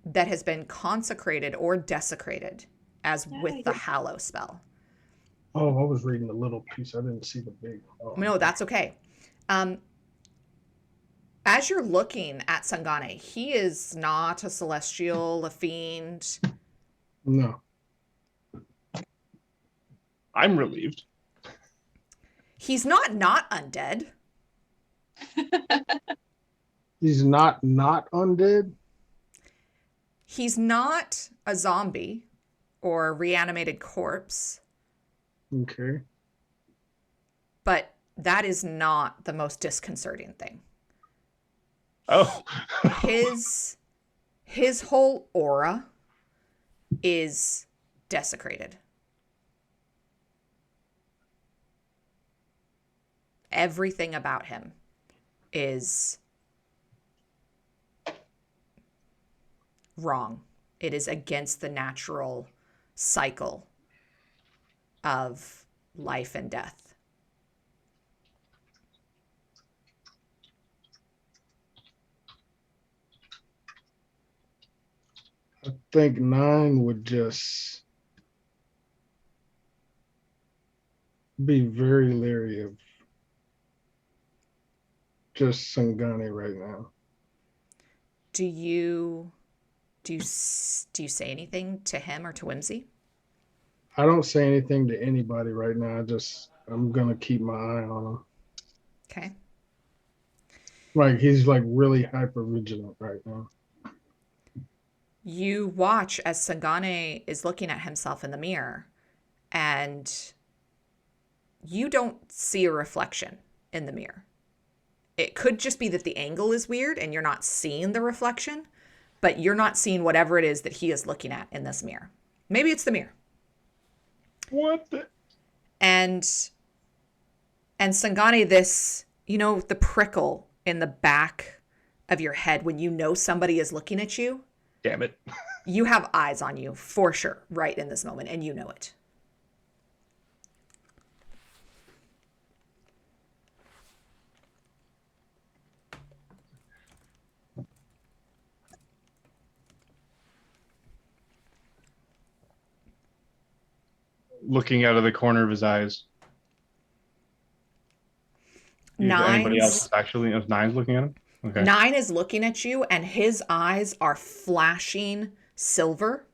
that has been consecrated or desecrated, as with the Hallow spell. Oh, I was reading the little piece. I didn't see the big. Oh. No, that's okay. As you're looking at Sangane, he is not a celestial, a fiend. No. I'm relieved. He's not undead. He's not undead? He's not a zombie or a reanimated corpse. Okay. But that is not the most disconcerting thing. Oh. His whole aura is desecrated. Everything about him is wrong. It is against the natural cycle of life and death. I think 9 would just be very leery of just Sangani right now. Do you say anything to him or to Whimsy? I don't say anything to anybody right now. I'm gonna keep my eye on him. Okay. Like he's like really hyper vigilant right now. You watch as Sangane is looking at himself in the mirror, and you don't see a reflection in the mirror. It could just be that the angle is weird and you're not seeing the reflection, but you're not seeing whatever it is that he is looking at in this mirror. Maybe it's the mirror. What the? And Sangani, this, the prickle in the back of your head when you know somebody is looking at you. Damn it. You have eyes on you for sure right in this moment, and you know it. Looking out of the corner of his eyes. Anybody else actually? If 9's looking at him? Okay. 9 is looking at you, and his eyes are flashing silver,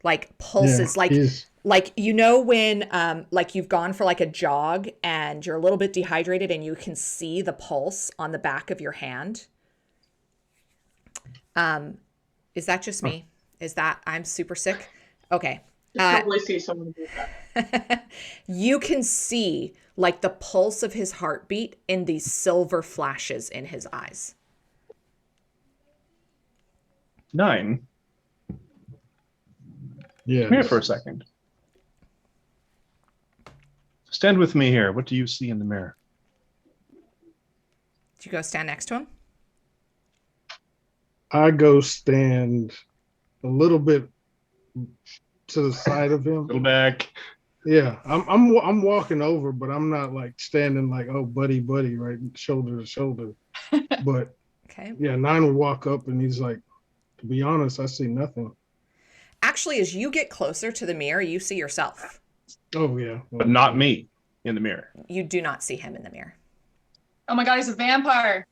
like pulses, Yeah, like when like you've gone for like a jog and you're a little bit dehydrated and you can see the pulse on the back of your hand. Is that just me? Is that I'm super sick? Okay. You probably see someone do that. You can see like the pulse of his heartbeat in these silver flashes in his eyes. 9. Yeah. Come here for a second. Stand with me here. What do you see in the mirror? Do you go stand next to him? I go stand a little bit to the side of him. Go back. Yeah, I'm walking over, but I'm not like standing like, oh, buddy, right, shoulder to shoulder. But Okay. yeah, 9 would walk up and he's like, to be honest, I see nothing. Actually, as you get closer to the mirror, you see yourself. Oh yeah, But not me in the mirror. You do not see him in the mirror. Oh my god, he's a vampire.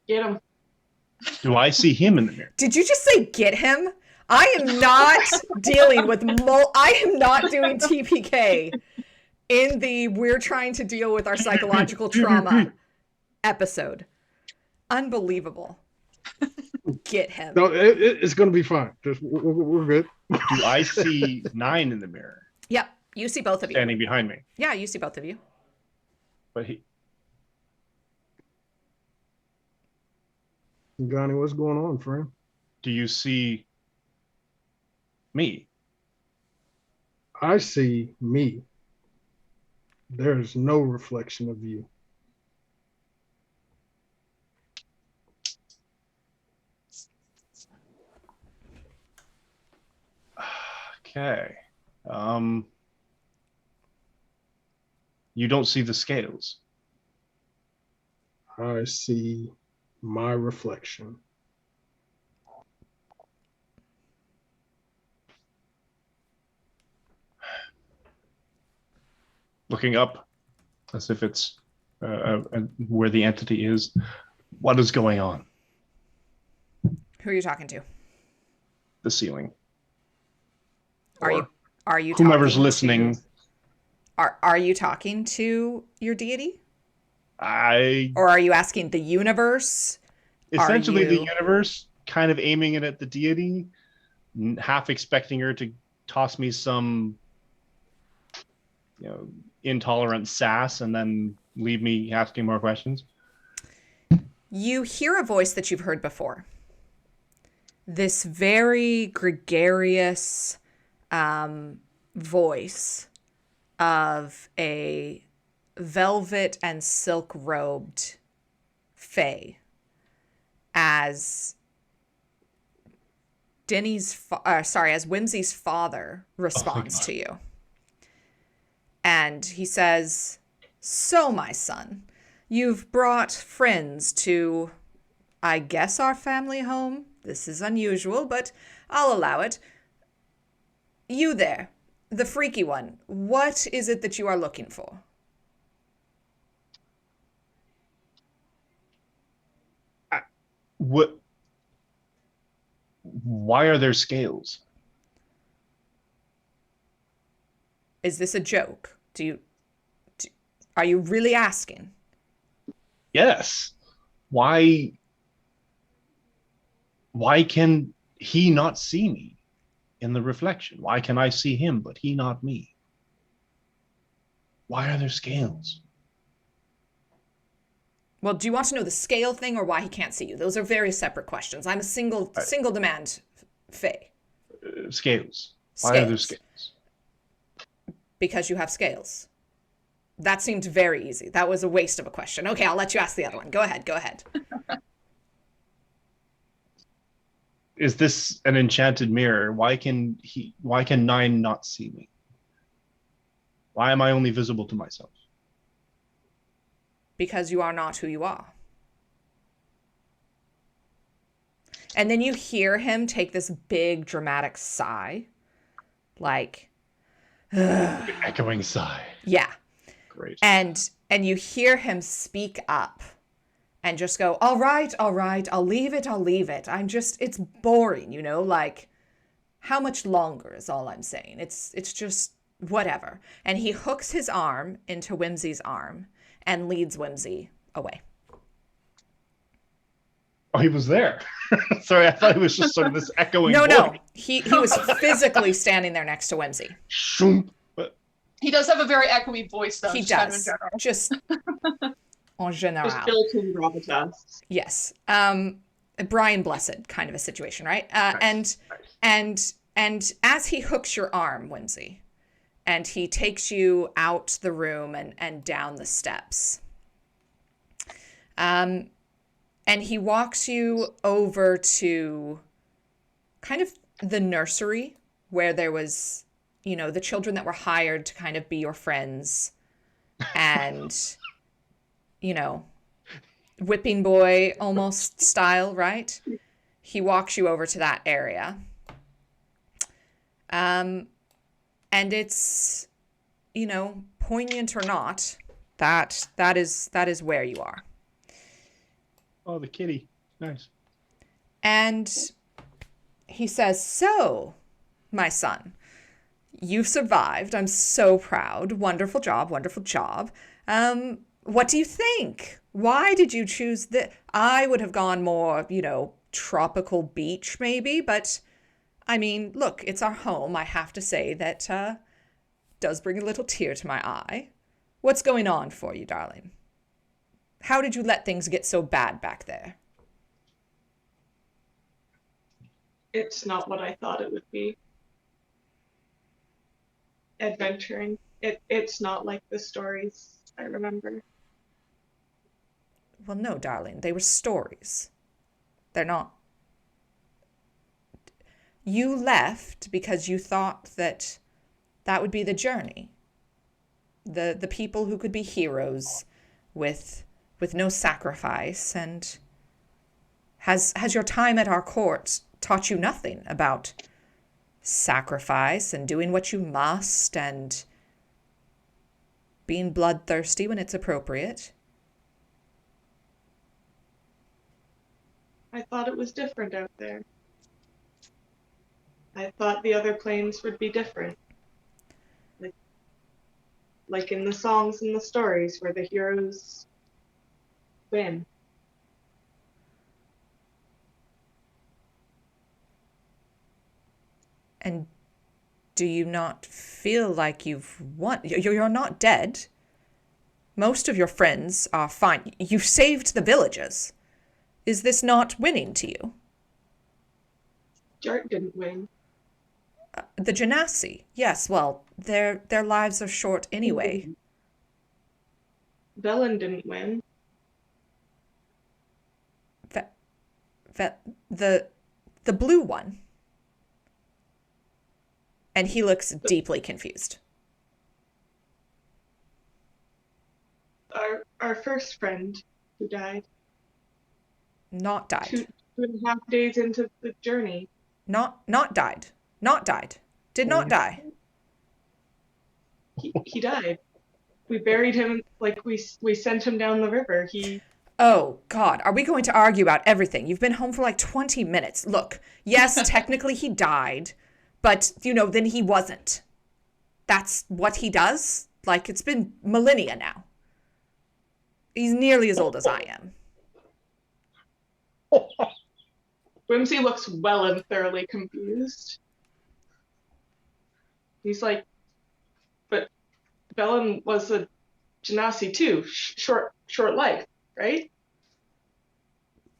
Get him. Do I see him in the mirror? Did you just say get him? I am not dealing with I am not doing TPK in the we're trying to deal with our psychological trauma episode. Unbelievable. Get him. No, it's gonna be fine. Just we're good. Do I see 9 in the mirror Yep. You see both of you. standing behind me? Yeah, you see both of you. But he. Johnny, what's going on, friend? Do you see me? I see me. There's no reflection of you. Okay. You don't see the scales. I see my reflection. Looking up as if it's where the entity is. What is going on? Who are you talking to? The ceiling. Are you whomever's talking listening? Are you talking to your deity? Or are you asking the universe? Essentially the universe, kind of aiming it at the deity, half expecting her to toss me some, intolerant sass and then leave me asking more questions. You hear a voice that you've heard before. This very gregarious voice of a velvet and silk robed fae as as Whimsy's father responds to you. And he says, "So, my son, you've brought friends to, I guess, our family home. This is unusual, but I'll allow it. You there, the freaky one, what is it that you are looking for?" What? Why are there scales? Is this a joke? Are you really asking? Yes. Why can he not see me in the reflection? Why can I see him, but he not me? Why are there scales? Well, do you want to know the scale thing or why he can't see you? Those are very separate questions. I'm a single demand fae. Scales. Why are there scales? Because you have scales. That seemed very easy. That was a waste of a question. Okay, I'll let you ask the other one. Go ahead. Is this an enchanted mirror? Why can Nine not see me? Why am I only visible to myself? Because you are not who you are. And then you hear him take this big dramatic sigh. Like, echoing sigh. Yeah. Great. And you hear him speak up and just go, all right, I'll leave it. It's boring, like, how much longer is all I'm saying. It's just whatever. And he hooks his arm into Whimsy's arm and leads Whimsy away. Oh, he was there. Sorry, I thought it was just sort of this echoing voice. No. He was physically standing there next to Whimsy. He does have a very echoey voice, though. He does. Just en general. Just built-in gravitas. Yes. Brian Blessed kind of a situation, right? Nice. And as he hooks your arm, Whimsy, and he takes you out the room and down the steps. And he walks you over to kind of the nursery where there was, the children that were hired to kind of be your friends and, whipping boy almost style, right? He walks you over to that area. And it's, poignant or not, that is where you are. Oh, the kitty. Nice. And he says, "So, my son, you've survived. I'm so proud. Wonderful job. What do you think? Why did you choose this? I would have gone more, tropical beach maybe, but I mean, look, it's our home. I have to say that does bring a little tear to my eye. What's going on for you, darling? How did you let things get so bad back there?" It's not what I thought it would be. Adventuring. It's not like the stories I remember. Well, no, darling, they were stories. They're not. You left because you thought that would be the journey. The people who could be heroes with no sacrifice. And has your time at our court taught you nothing about sacrifice and doing what you must and being bloodthirsty when it's appropriate? I thought it was different out there. I thought the other planes would be different. Like in the songs and the stories where the heroes win. And do you not feel like you've won? You're not dead. Most of your friends are fine. You saved the villages. Is this not winning to you? Jart didn't win. The Genasi. Yes, well, their lives are short anyway. Velen didn't win. The blue one. And he looks deeply confused. Our first friend who died. Not died. 2.5 days into the journey. Not died. Not died. Did not die. He died. We buried him, like we sent him down the river. Oh, God. Are we going to argue about everything? You've been home for like 20 minutes. Look, yes, technically he died, but, then he wasn't. That's what he does. Like, it's been millennia now. He's nearly as old as I am. Whimsy looks well and thoroughly confused. He's like, but Velen was a genasi too. Short life, right?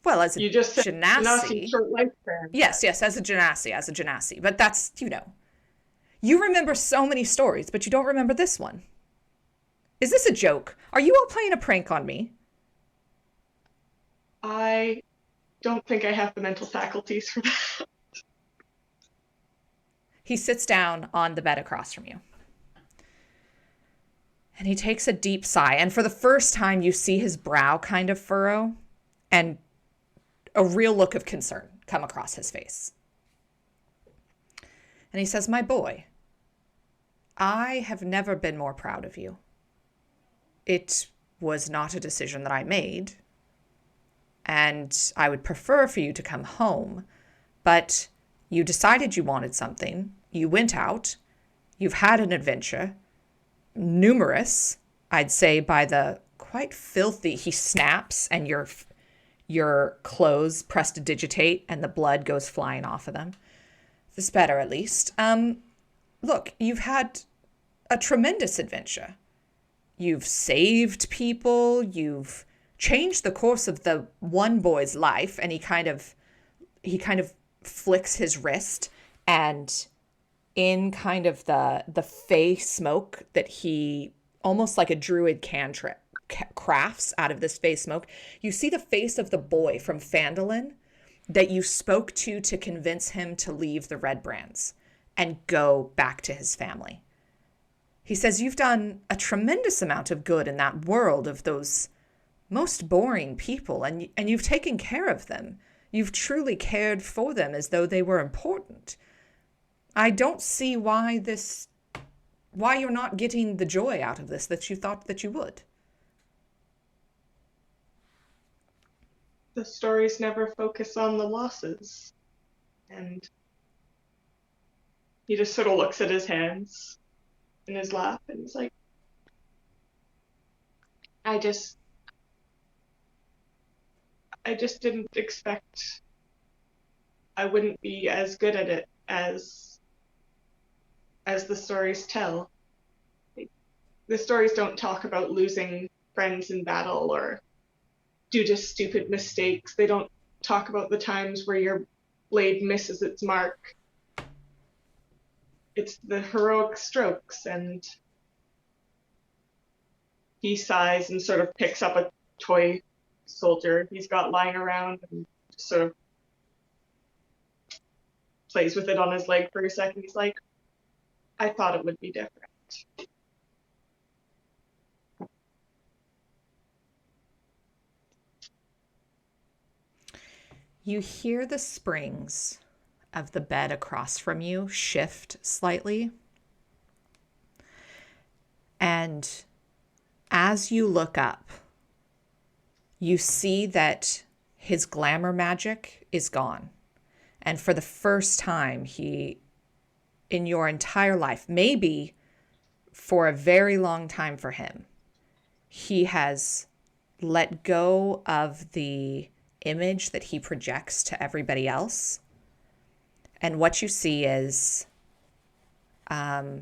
Well, as a you just said genasi. Short lifespan. Yes, as a genasi. But that's, You remember so many stories, but you don't remember this one. Is this a joke? Are you all playing a prank on me? I don't think I have the mental faculties for that. He sits down on the bed across from you. And he takes a deep sigh. And for the first time, you see his brow kind of furrow and a real look of concern come across his face. And he says, "My boy, I have never been more proud of you. It was not a decision that I made, and I would prefer for you to come home, but you decided you wanted something. You went out. You've had an adventure. Numerous, I'd say, by the quite filthy." He snaps, and your clothes prestidigitate, and the blood goes flying off of them. This better, at least. Look, you've had a tremendous adventure. You've saved people. You've changed the course of the one boy's life, and he kind of flicks his wrist, and in kind of the fey smoke that he, almost like a druid cantrip, crafts out of this fey smoke, you see the face of the boy from Phandalin that you spoke to convince him to leave the Red Brands and go back to his family. He says, "You've done a tremendous amount of good in that world of those most boring people, and you've taken care of them. You've truly cared for them as though they were important. I don't see why you're not getting the joy out of this that you thought that you would." The stories never focus on the losses. And he just sort of looks at his hands in his lap and he's like, I just didn't expect I wouldn't be as good at it as the stories tell. The stories don't talk about losing friends in battle or due to stupid mistakes. They don't talk about the times where your blade misses its mark. It's the heroic strokes. And he sighs and sort of picks up a toy soldier he's got lying around and sort of plays with it on his leg for a second. He's like, I thought it would be different. You hear the springs of the bed across from you shift slightly. And as you look up, you see that his glamour magic is gone. And for the first time, in your entire life, maybe for a very long time for him, he has let go of the image that he projects to everybody else. And what you see is a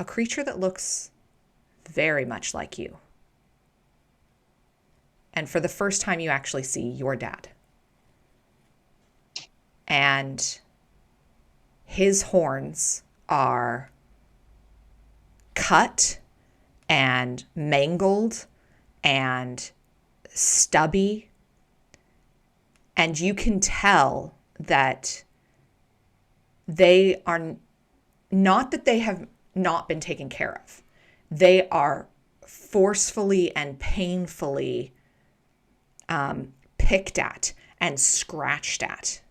creature that looks very much like you. And for the first time, you actually see your dad. And his horns are cut and mangled and stubby. And you can tell that they are not that they have not been taken care of. They are forcefully and painfully picked at and scratched at.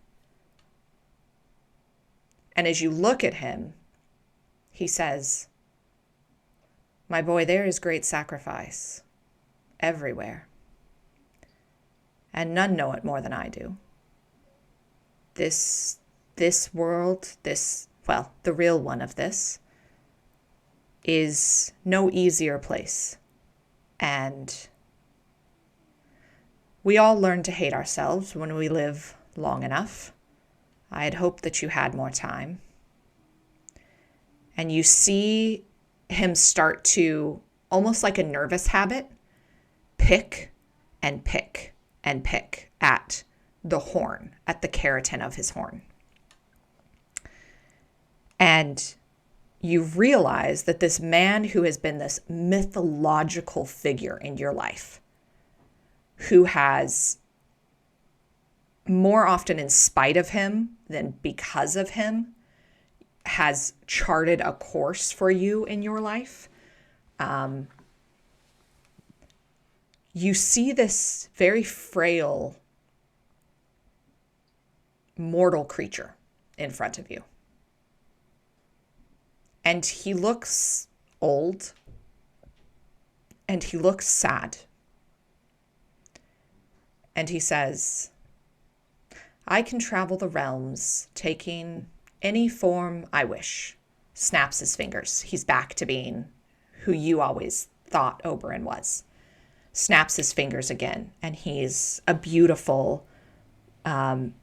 And as you look at him, he says, "My boy, there is great sacrifice everywhere. And none know it more than I do. This world, the real one of this, is no easier place. And we all learn to hate ourselves when we live long enough. I had hoped that you had more time." And you see him start to, almost like a nervous habit, pick and pick and pick at the horn, at the keratin of his horn. And you realize that this man who has been this mythological figure in your life, who has, more often in spite of him than because of him, has charted a course for you in your life. You see this very frail, mortal creature in front of you. And he looks old, and he looks sad. And he says, "I can travel the realms, taking any form I wish." Snaps his fingers. He's back to being who you always thought Oberyn was. Snaps his fingers again, and he's a beautiful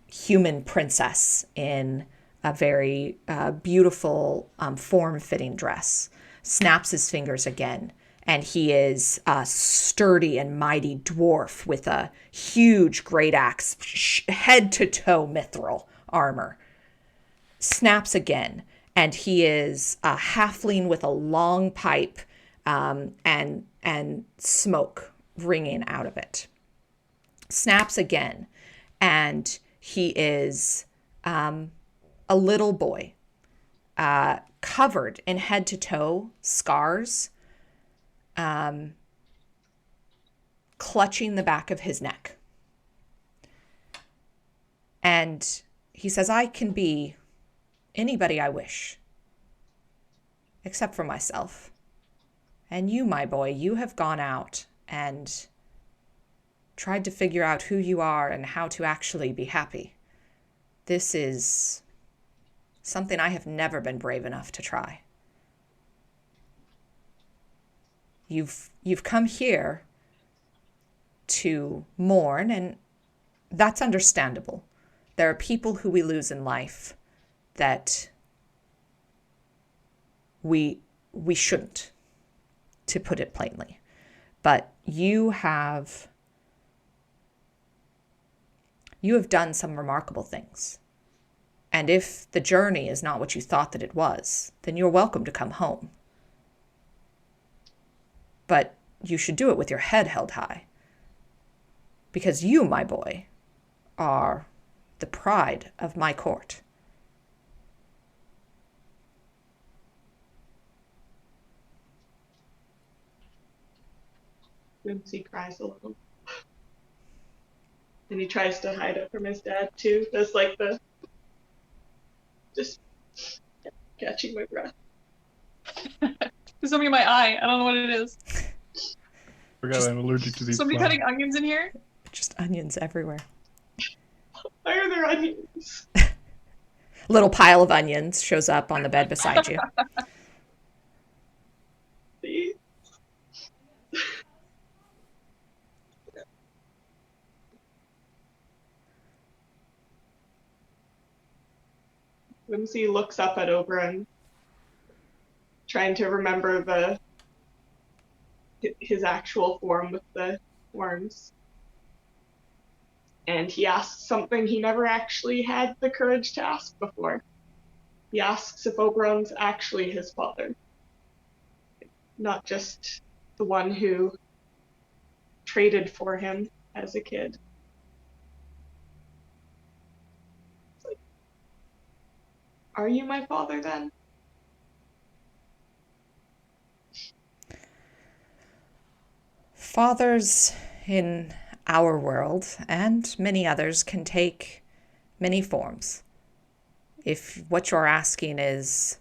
human princess in a very beautiful form-fitting dress. Snaps his fingers again, and he is a sturdy and mighty dwarf with a huge great axe, head to toe mithril armor. Snaps again, and he is a halfling with a long pipe and smoke ringing out of it. Snaps again, and he is a little boy, covered in head to toe scars, clutching the back of his neck. And he says, "I can be anybody I wish, except for myself. And you, my boy, you have gone out and tried to figure out who you are and how to actually be happy. This is something I have never been brave enough to try. You've come here to mourn, and that's understandable. There are people who we lose in life that we shouldn't, to put it plainly. But you have done some remarkable things. And if the journey is not what you thought that it was, then you're welcome to come home. But you should do it with your head held high. Because you, my boy, are the pride of my court." Whimsy cries a little. And he tries to hide it from his dad too. Does like the just catching my breath. There's something in my eye. I don't know what it is. Forgot I'm allergic to these. Somebody flowers. cutting onions in here? Just onions everywhere. Why are there onions? Little pile of onions shows up on the bed beside you. See? Whimsy looks up at Oberyn, trying to remember his actual form with the horns. And he asks something he never actually had the courage to ask before. He asks if Oberon's actually his father, not just the one who traded for him as a kid. It's like, are you my father then? Fathers in our world and many others can take many forms. If what you're asking is,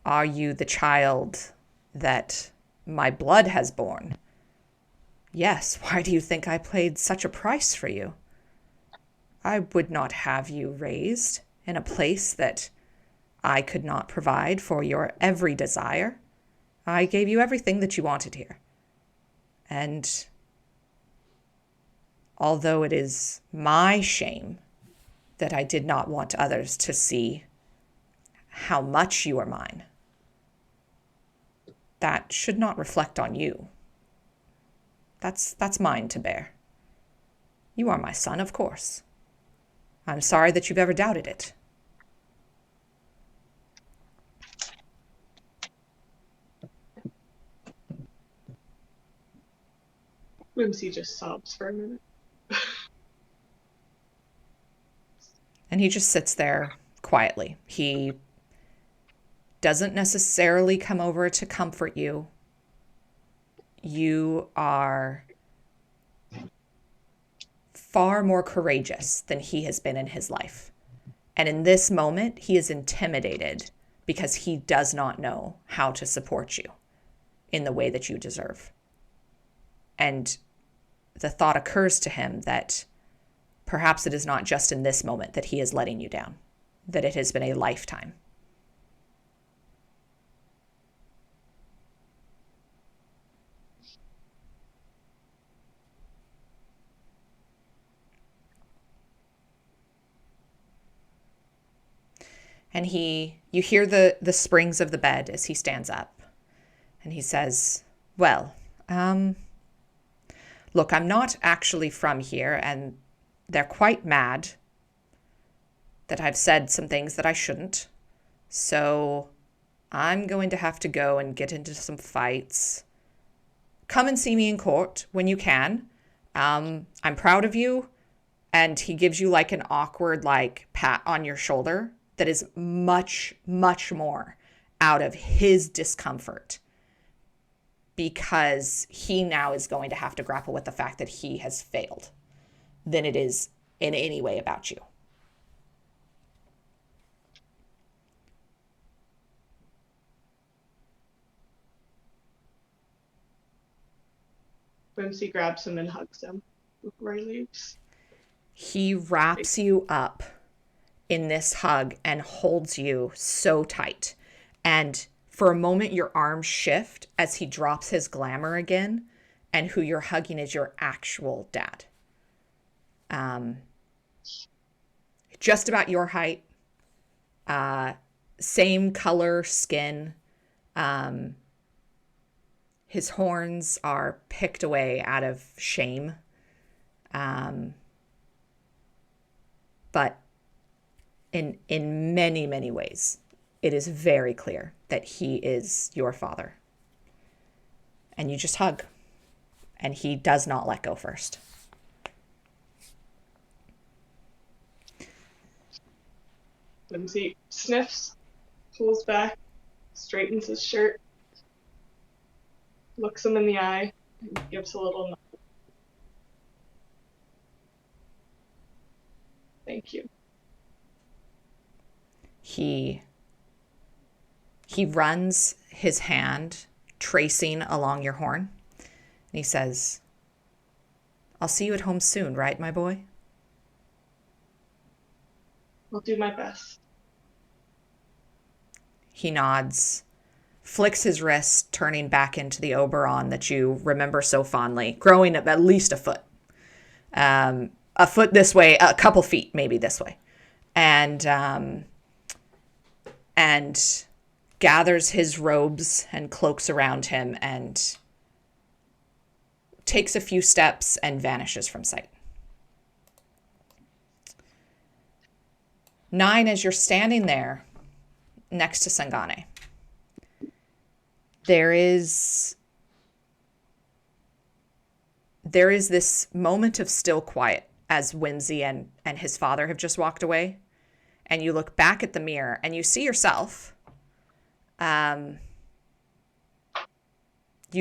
are you the child that my blood has borne? Yes, why do you think I paid such a price for you? I would not have you raised in a place that I could not provide for your every desire. I gave you everything that you wanted here. And although it is my shame that I did not want others to see how much you are mine, that should not reflect on you. That's mine to bear. You are my son, of course. I'm sorry that you've ever doubted it. Whimsy just sobs for a minute. And he just sits there quietly. He doesn't necessarily come over to comfort you. You are far more courageous than he has been in his life. And in this moment, he is intimidated because he does not know how to support you in the way that you deserve. And the thought occurs to him that perhaps it is not just in this moment that he is letting you down, that it has been a lifetime. And you hear the springs of the bed as he stands up. And he says, well, look, I'm not actually from here, and they're quite mad that I've said some things that I shouldn't. So I'm going to have to go and get into some fights. Come and see me in court when you can. I'm proud of you. And he gives you like an awkward like pat on your shoulder that is much, much more out of his discomfort, because he now is going to have to grapple with the fact that he has failed than it is in any way about you. Whimsy grabs him and hugs him before he leaves. He wraps you up in this hug and holds you so tight. And for a moment, your arms shift as he drops his glamour again, and who you're hugging is your actual dad. Just about your height, same color skin. His horns are picked away out of shame. But in many, many ways, it is very clear that he is your father. And you just hug. And he does not let go first. Whimsy sniffs, pulls back, straightens his shirt, looks him in the eye, and gives a little nod. Thank you. He runs his hand tracing along your horn. And he says, I'll see you at home soon, right, my boy? I'll do my best. He nods, flicks his wrist, turning back into the Oberon that you remember so fondly, growing at least a foot. A foot this way, a couple feet maybe this way. And gathers his robes and cloaks around him and takes a few steps and vanishes from sight. 9, as you're standing there next to Sangane. There is this moment of still quiet as Whimsy and his father have just walked away. And you look back at the mirror and you see yourself. You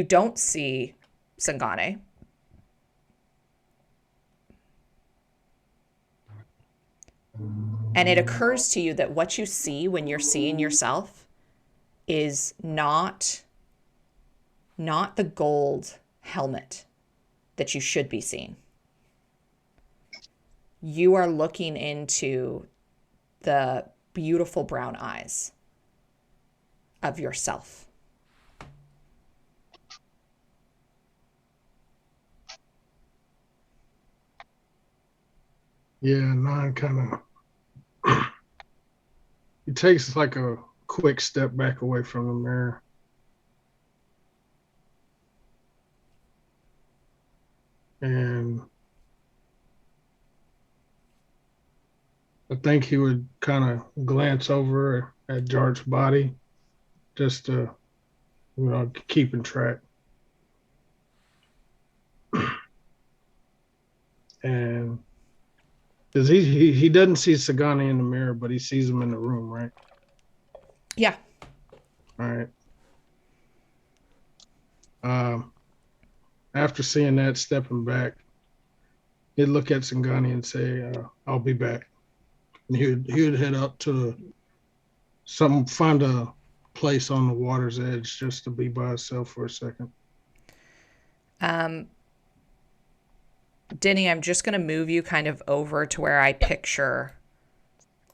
don't see Sangane. And it occurs to you that what you see when you're seeing yourself is not the gold helmet that you should be seeing. You are looking into the beautiful brown eyes of yourself. Yeah, Nine kind of he takes like a quick step back away from the mirror. And I think he would kind of glance over at Jart's body just to, keeping track. And because he doesn't see Sagani in the mirror, but he sees him in the room, right? Yeah. All right. After seeing that, stepping back, he'd look at Sangani and say, "I'll be back." And he would head up to find a place on the water's edge just to be by himself for a second. Denny, I'm just going to move you kind of over to where I picture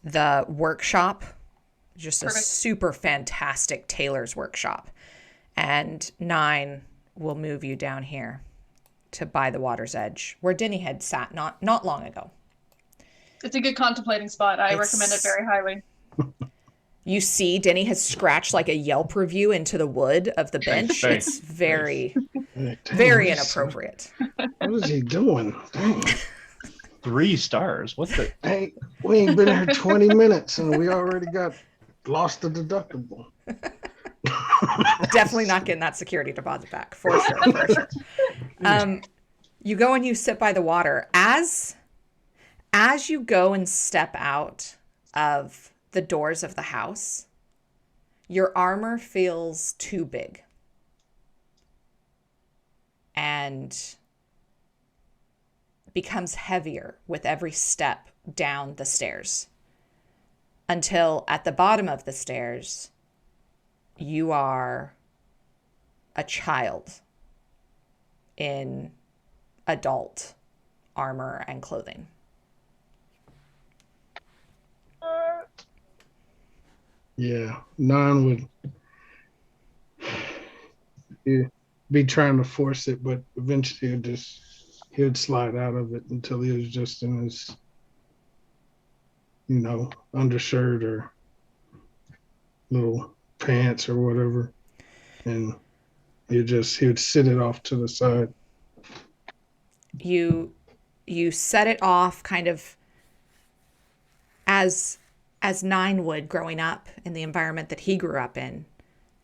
the workshop, just a super fantastic tailor's workshop. And Nine will move you down here to by the water's edge, where Denny had sat not long ago. It's a good contemplating spot. I recommend it very highly. You see, Denny has scratched like a Yelp review into the wood of the bench. It's very, very inappropriate. What is he doing? Dang. 3 stars. What's the? Hey, we ain't been here 20 minutes and we already lost the deductible. Definitely not getting that security deposit back, for sure. You go and you sit by the water. As you go and step out of the doors of the house, your armor feels too big. And becomes heavier with every step down the stairs. Until at the bottom of the stairs, you are a child in adult armor and clothing. Yeah, Nine would be trying to force it, but eventually he would slide out of it until he was just in his, undershirt or little pants or whatever, and he would sit it off to the side. You set it off kind of as Nine would, growing up in the environment that he grew up in,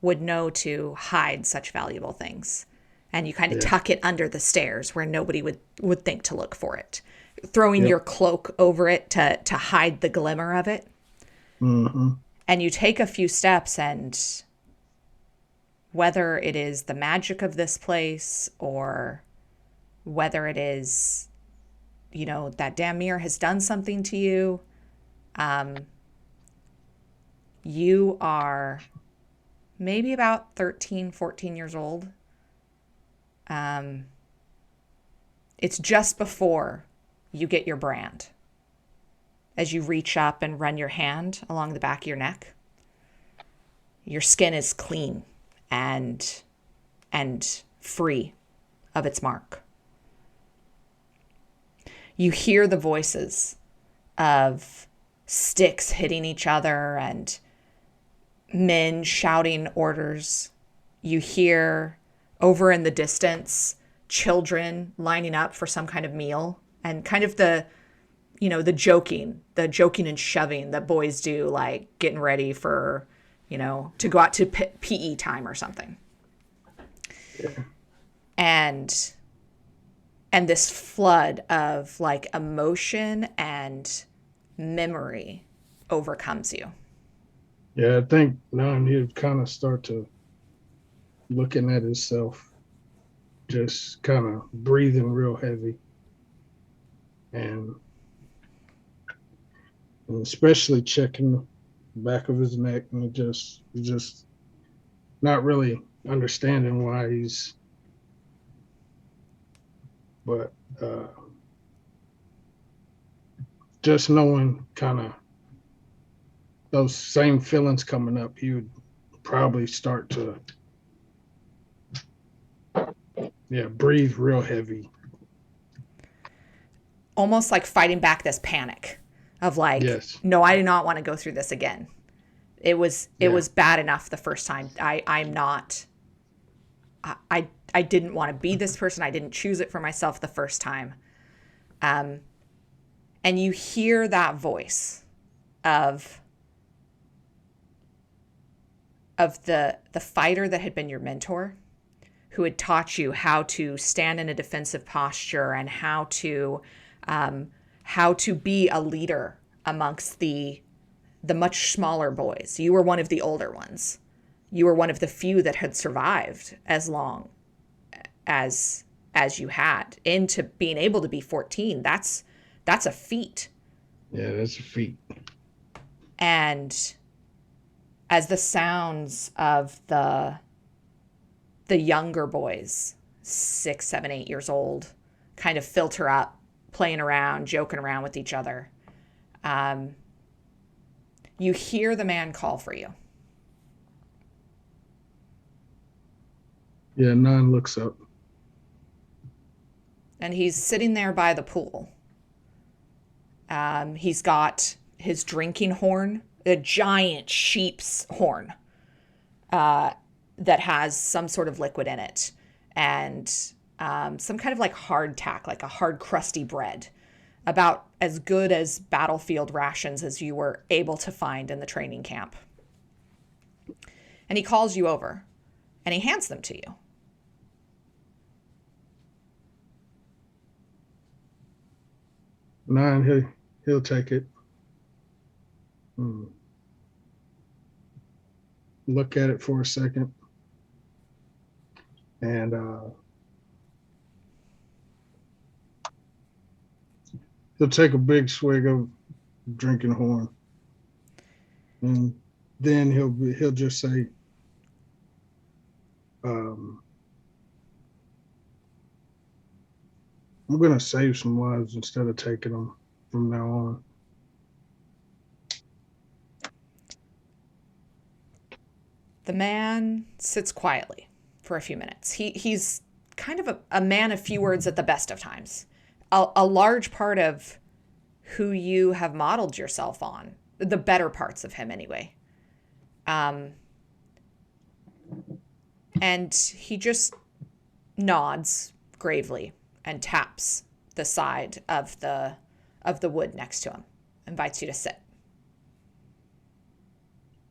would know to hide such valuable things. And you kind of tuck it under the stairs where nobody would think to look for it. Throwing your cloak over it to hide the glimmer of it. Mm-hmm. And you take a few steps, and whether it is the magic of this place or whether it is, that damn mirror has done something to you, you are maybe about 13, 14 years old. It's just before you get your brand. As you reach up and run your hand along the back of your neck, your skin is clean and free of its mark. You hear the voices of sticks hitting each other and men shouting orders. You hear over in the distance children lining up for some kind of meal, and kind of the joking and shoving that boys do, like getting ready for to go out to PE time or something. Yeah. And this flood of like emotion and memory overcomes you. Yeah, I think now he'd kind of start to looking at himself, just kind of breathing real heavy, and especially checking the back of his neck, and just not really understanding why but just knowing kind of those same feelings coming up, he would probably start to breathe real heavy. Almost like fighting back this panic of like, Yes. no, I do not want to go through this again. It was bad enough the first time. I didn't want to be this person. I didn't choose it for myself the first time. And you hear that voice of the fighter that had been your mentor, who had taught you how to stand in a defensive posture and how to be a leader amongst the much smaller boys. You were one of the older ones. You were one of the few that had survived as long as you had. Into being able to be 14, that's a feat. Yeah, that's a feat. And as the sounds of the younger boys, 6, 7, 8 years old, kind of filter up, playing around, joking around with each other, you hear the man call for you. Yeah, 9 looks up. And he's sitting there by the pool. He's got his drinking horn, a giant sheep's horn that has some sort of liquid in it, and some kind of like hardtack, like a hard crusty bread, about as good as battlefield rations as you were able to find in the training camp. And he calls you over and he hands them to you. He'll take it. Look at it for a second, and he'll take a big swig of drinking horn, and then he'll just say, "I'm gonna save some lives instead of taking them from now on." The man sits quietly for a few minutes. He's kind of a man of few words at the best of times. A large part of who you have modeled yourself on, the better parts of him anyway. And he just nods gravely and taps the side of the wood next to him, invites you to sit.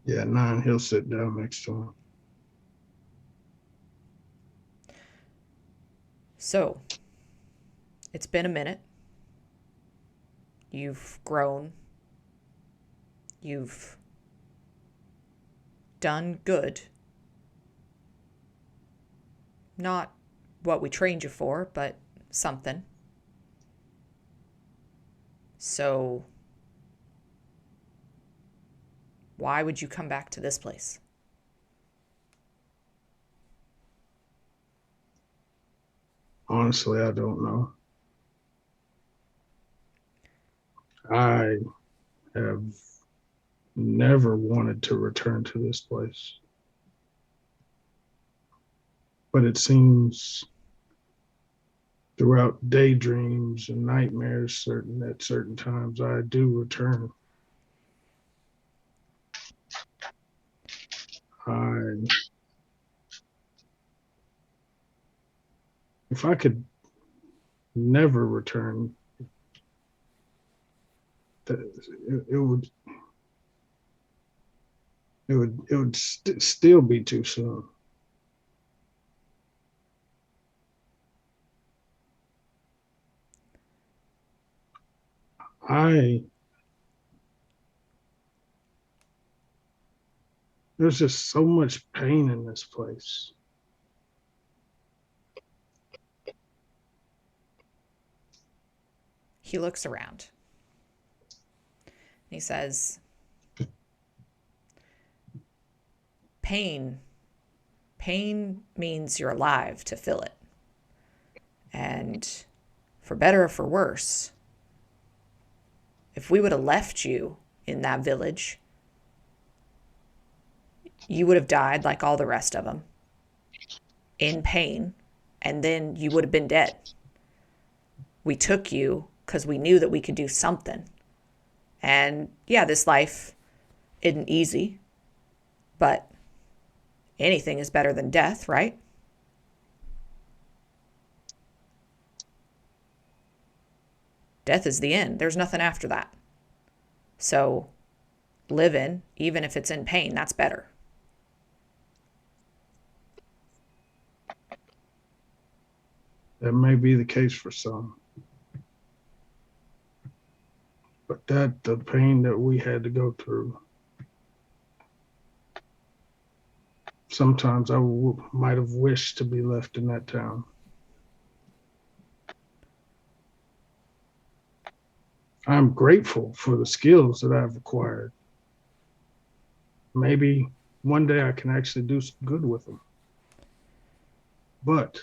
Yeah, 9, he'll sit down next to him. So, it's been a minute. You've grown. You've done good. Not what we trained you for, but something. So, why would you come back to this place? Honestly, I don't know. I have never wanted to return to this place. But it seems throughout daydreams and nightmares, at certain times, I do return. If I could never return, it it would still be too soon. There's just so much pain in this place. He looks around. He says, pain means you're alive to feel it. And for better or for worse, if we would have left you in that village, you would have died like all the rest of them in pain, and then you would have been dead. We took you because we knew that we could do something. And yeah, this life isn't easy, but anything is better than death, right? Death is the end. There's nothing after that. So living, even if it's in pain, that's better. That may be the case for some. But the pain that we had to go through, sometimes I might have wished to be left in that town. I'm grateful for the skills that I've acquired. Maybe one day I can actually do some good with them. But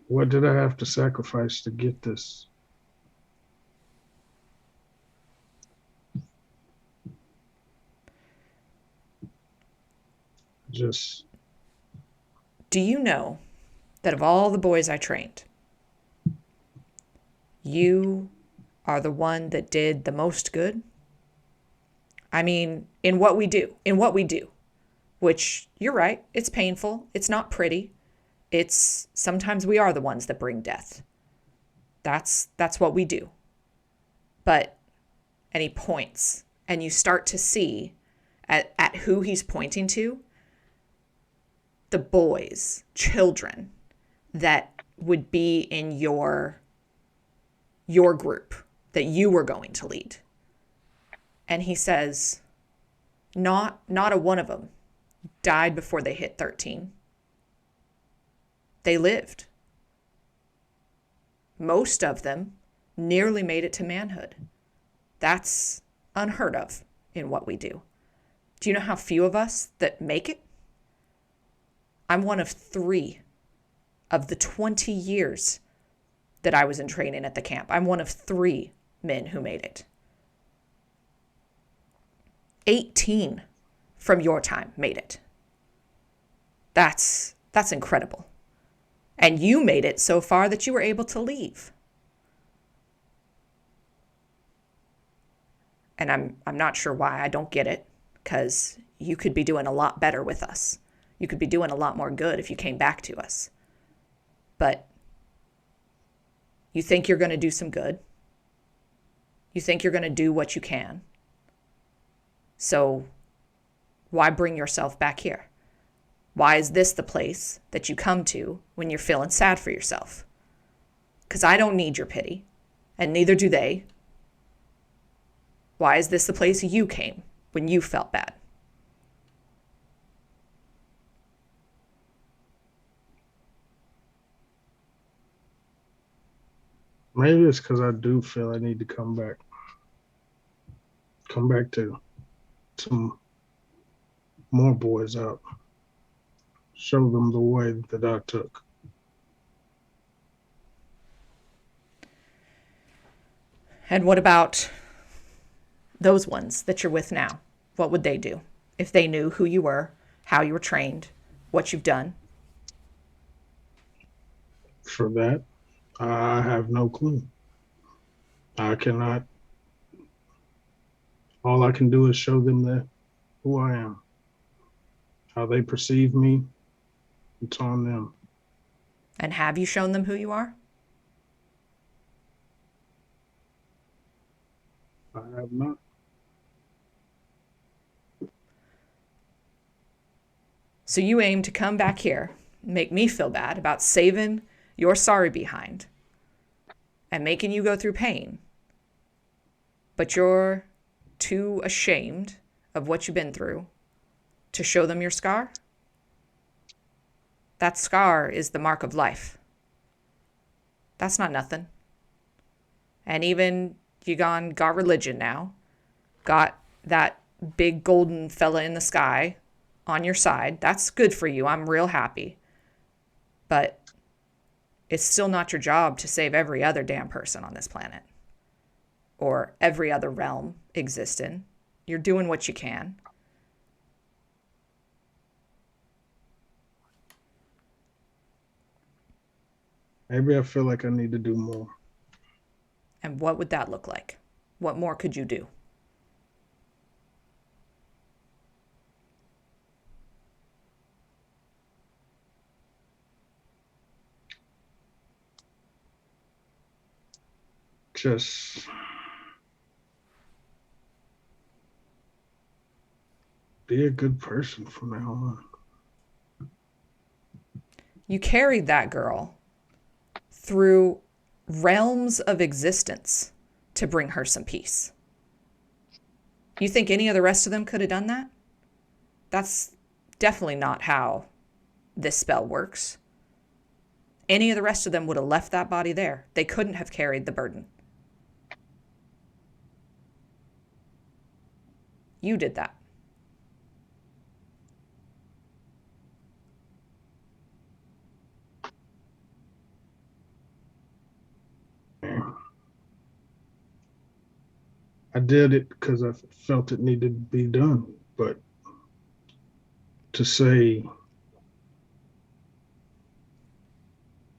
what did I have to sacrifice to get this? Just. Do you know that of all the boys I trained, you are the one that did the most good? I mean, in what we do, which you're right, it's painful. It's not pretty. It's sometimes we are the ones that bring death. That's what we do. But, and he points, and you start to see at who he's pointing to, the boys, children that would be in your group that you were going to lead. And he says, not a one of them died before they hit 13. They lived. Most of them nearly made it to manhood. That's unheard of in what we do. Do you know how few of us that make it? I'm one of 3 of the 20 years that I was in training at the camp. I'm one of 3 men who made it. 18 from your time made it. That's incredible. And you made it so far that you were able to leave. And I'm not sure why. I don't get it, because you could be doing a lot better with us. You could be doing a lot more good if you came back to us. But you think you're going to do some good. You think you're going to do what you can. So why bring yourself back here? Why is this the place that you come to when you're feeling sad for yourself? Because I don't need your pity, and neither do they. Why is this the place you came when you felt bad? Maybe it's because I do feel I need to come back. Come back to some more boys out. Show them the way that I took. And what about those ones that you're with now? What would they do if they knew who you were, how you were trained, what you've done? For that, I have no clue. I cannot. All I can do is show them who I am. How they perceive me, it's on them. And have you shown them who you are? I have not. So you aim to come back here, make me feel bad about saving your sorry behind and making you go through pain. But you're too ashamed of what you've been through to show them your scar? That scar is the mark of life. That's not nothing. And even you got religion now, got that big golden fella in the sky on your side. That's good for you. I'm real happy. But it's still not your job to save every other damn person on this planet or every other realm existing. You're doing what you can. Maybe I feel like I need to do more. And what would that look like? What more could you do? Just be a good person from now on. You carried that girl through realms of existence to bring her some peace. You think any of the rest of them could have done that? That's definitely not how this spell works. Any of the rest of them would have left that body there. They couldn't have carried the burden. You did that. I did it because I felt it needed to be done. But to say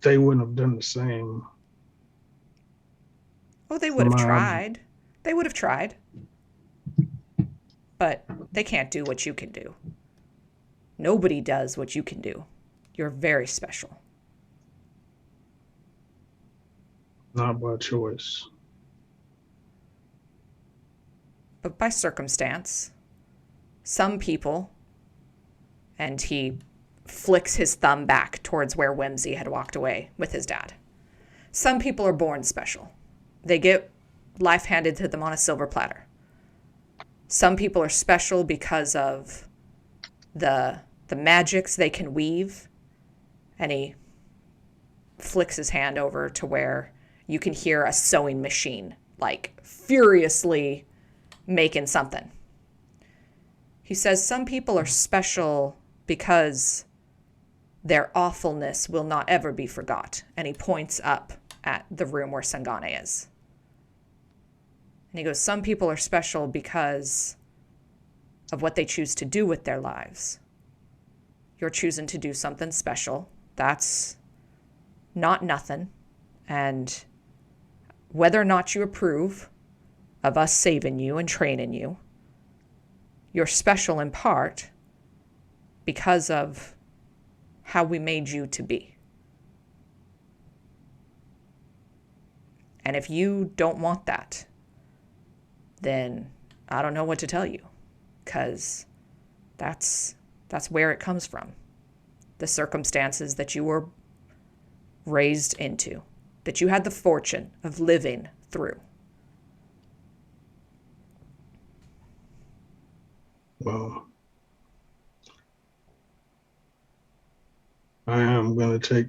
they wouldn't have done the same. Oh, they would have tried. They would have tried. But they can't do what you can do. Nobody does what you can do. You're very special. Not by choice. But by circumstance. Some people, and he flicks his thumb back towards where Whimsy had walked away with his dad. Some people are born special. They get life handed to them on a silver platter. Some people are special because of the magics they can weave. And he flicks his hand over to where you can hear a sewing machine, like furiously making something. He says some people are special because their awfulness will not ever be forgot. And he points up at the room where Sangane is. And he goes, some people are special because of what they choose to do with their lives. You're choosing to do something special. That's not nothing. And whether or not you approve of us saving you and training you, you're special in part because of how we made you to be. And if you don't want that, then I don't know what to tell you, because that's where it comes from. The circumstances that you were raised into, that you had the fortune of living through. Well, I am going to take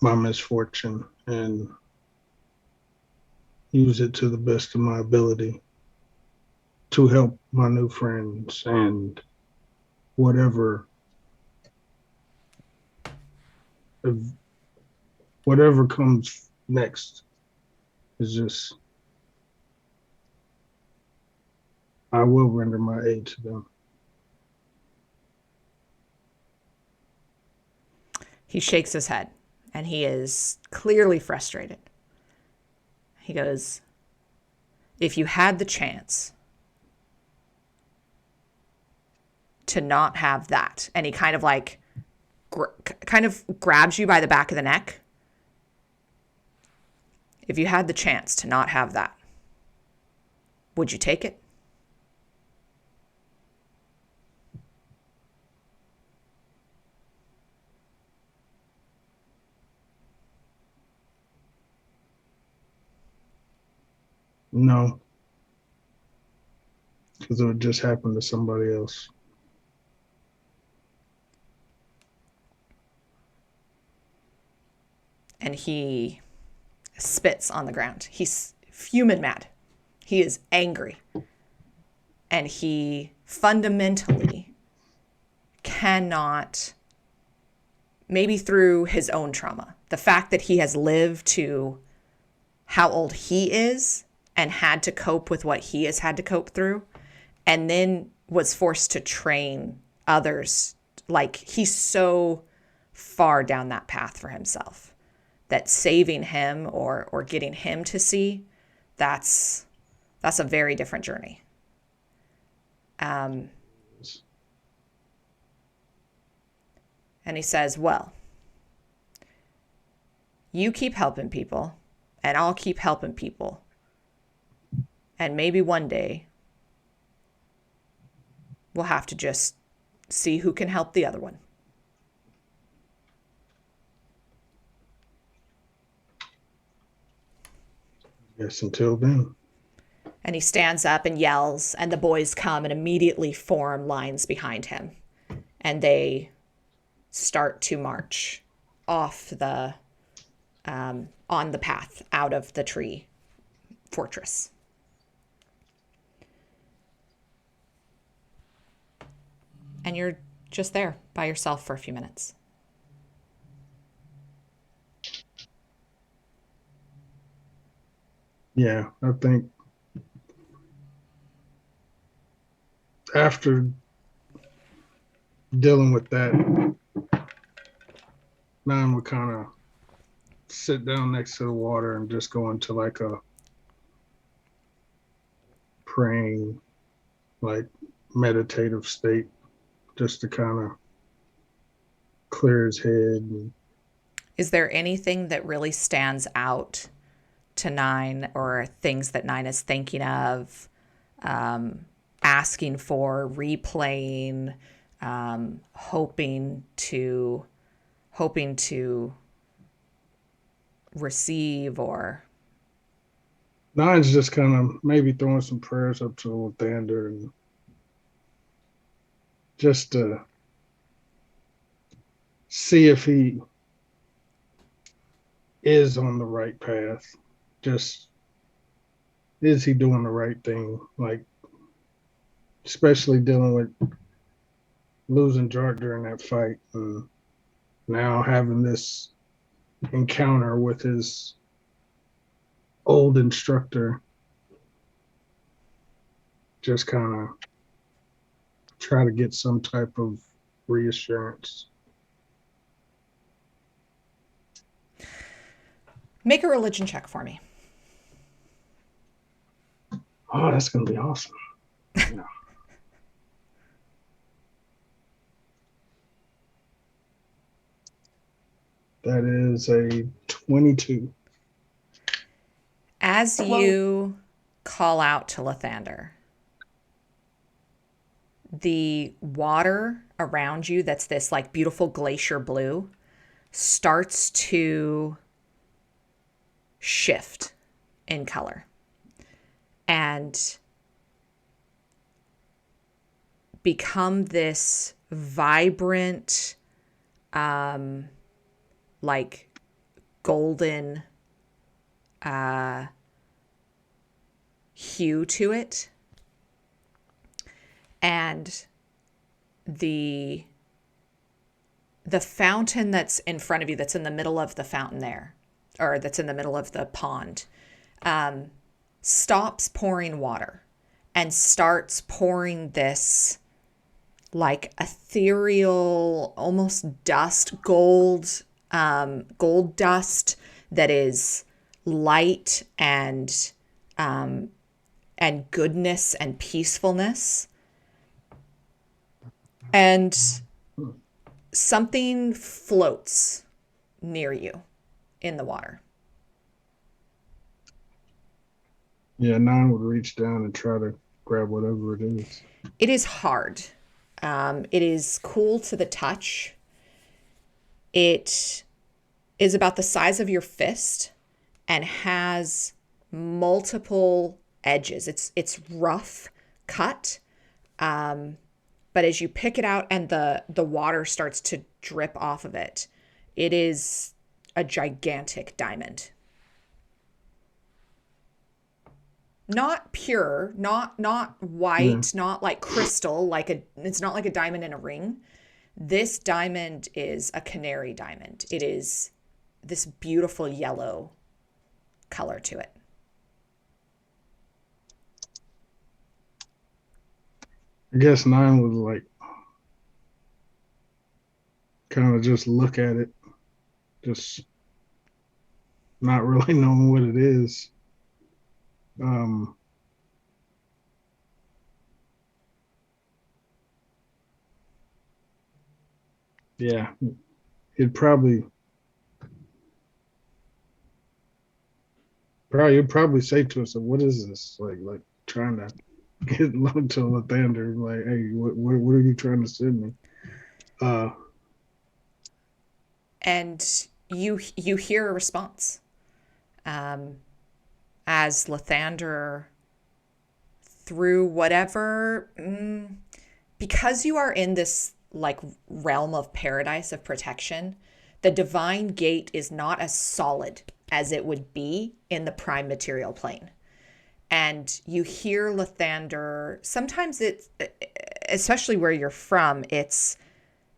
my misfortune and use it to the best of my ability to help my new friends, and whatever comes next is just, I will render my aid to them. He shakes his head, and he is clearly frustrated. He goes, if you had the chance to not have that, and he kind of like grabs you by the back of the neck. If you had the chance to not have that, Would you take it? No, because it would just happen to somebody else. And he spits on the ground. He's fuming mad. He is angry. And he fundamentally cannot, maybe through his own trauma, the fact that he has lived to how old he is and had to cope with what he has had to cope through, and then was forced to train others. Like, he's so far down that path for himself that saving him or getting him to see, that's a very different journey. And he says, well, you keep helping people and I'll keep helping people. And maybe one day we'll have to just see who can help the other one. Yes, until then. And he stands up and yells, and the boys come and immediately form lines behind him. And they start to march off the, on the path out of the tree fortress. And you're just there by yourself for a few minutes. Yeah, I think after dealing with that, Nine would kind of sit down next to the water and just go into like a praying, like meditative state, just to kind of clear his head. And Is there anything that really stands out to Nine, or things that Nine is thinking of, asking for, replaying, hoping to receive, or Nine's just kind of maybe throwing some prayers up to Lathander and just to see if he is on the right path. Just, is he doing the right thing? Like, especially dealing with losing Jart during that fight, and now having this encounter with his old instructor. Just kind of try to get some type of reassurance. make a religion check for me. Oh, that's going to be awesome. Yeah. That is a 22. As you call out to Lathander, the water around you, that's this like beautiful glacier blue, starts to shift in color and become this vibrant, like golden hue to it. And the fountain that's in front of you, that's in the middle of the fountain there, or that's in the middle of the pond, stops pouring water and starts pouring this like ethereal, almost dust, gold dust that is light and goodness and peacefulness. And something floats near you in the water. Yeah, 9 would reach down and try to grab whatever it is. It is hard. It is cool to the touch. It is about the size of your fist and has multiple edges. It's rough cut, but as you pick it out and the water starts to drip off of it, it is a gigantic diamond. Not pure, not Yeah. white, not like crystal, it's not like a diamond in a ring. This diamond is a canary diamond. It is this beautiful yellow color to it. I guess 9 would like kind of just look at it, just not really knowing what it is. Um, yeah, it'd you'd probably say to us, "What is this?" Like trying to get low to Lathander, like, "Hey, what are you trying to send me?" Uh, And you hear a response as Lathander, through whatever, because you are in this like realm of paradise of protection, the divine gate is not as solid as it would be in the prime material plane. And you hear Lathander, sometimes it's, especially where you're from, it's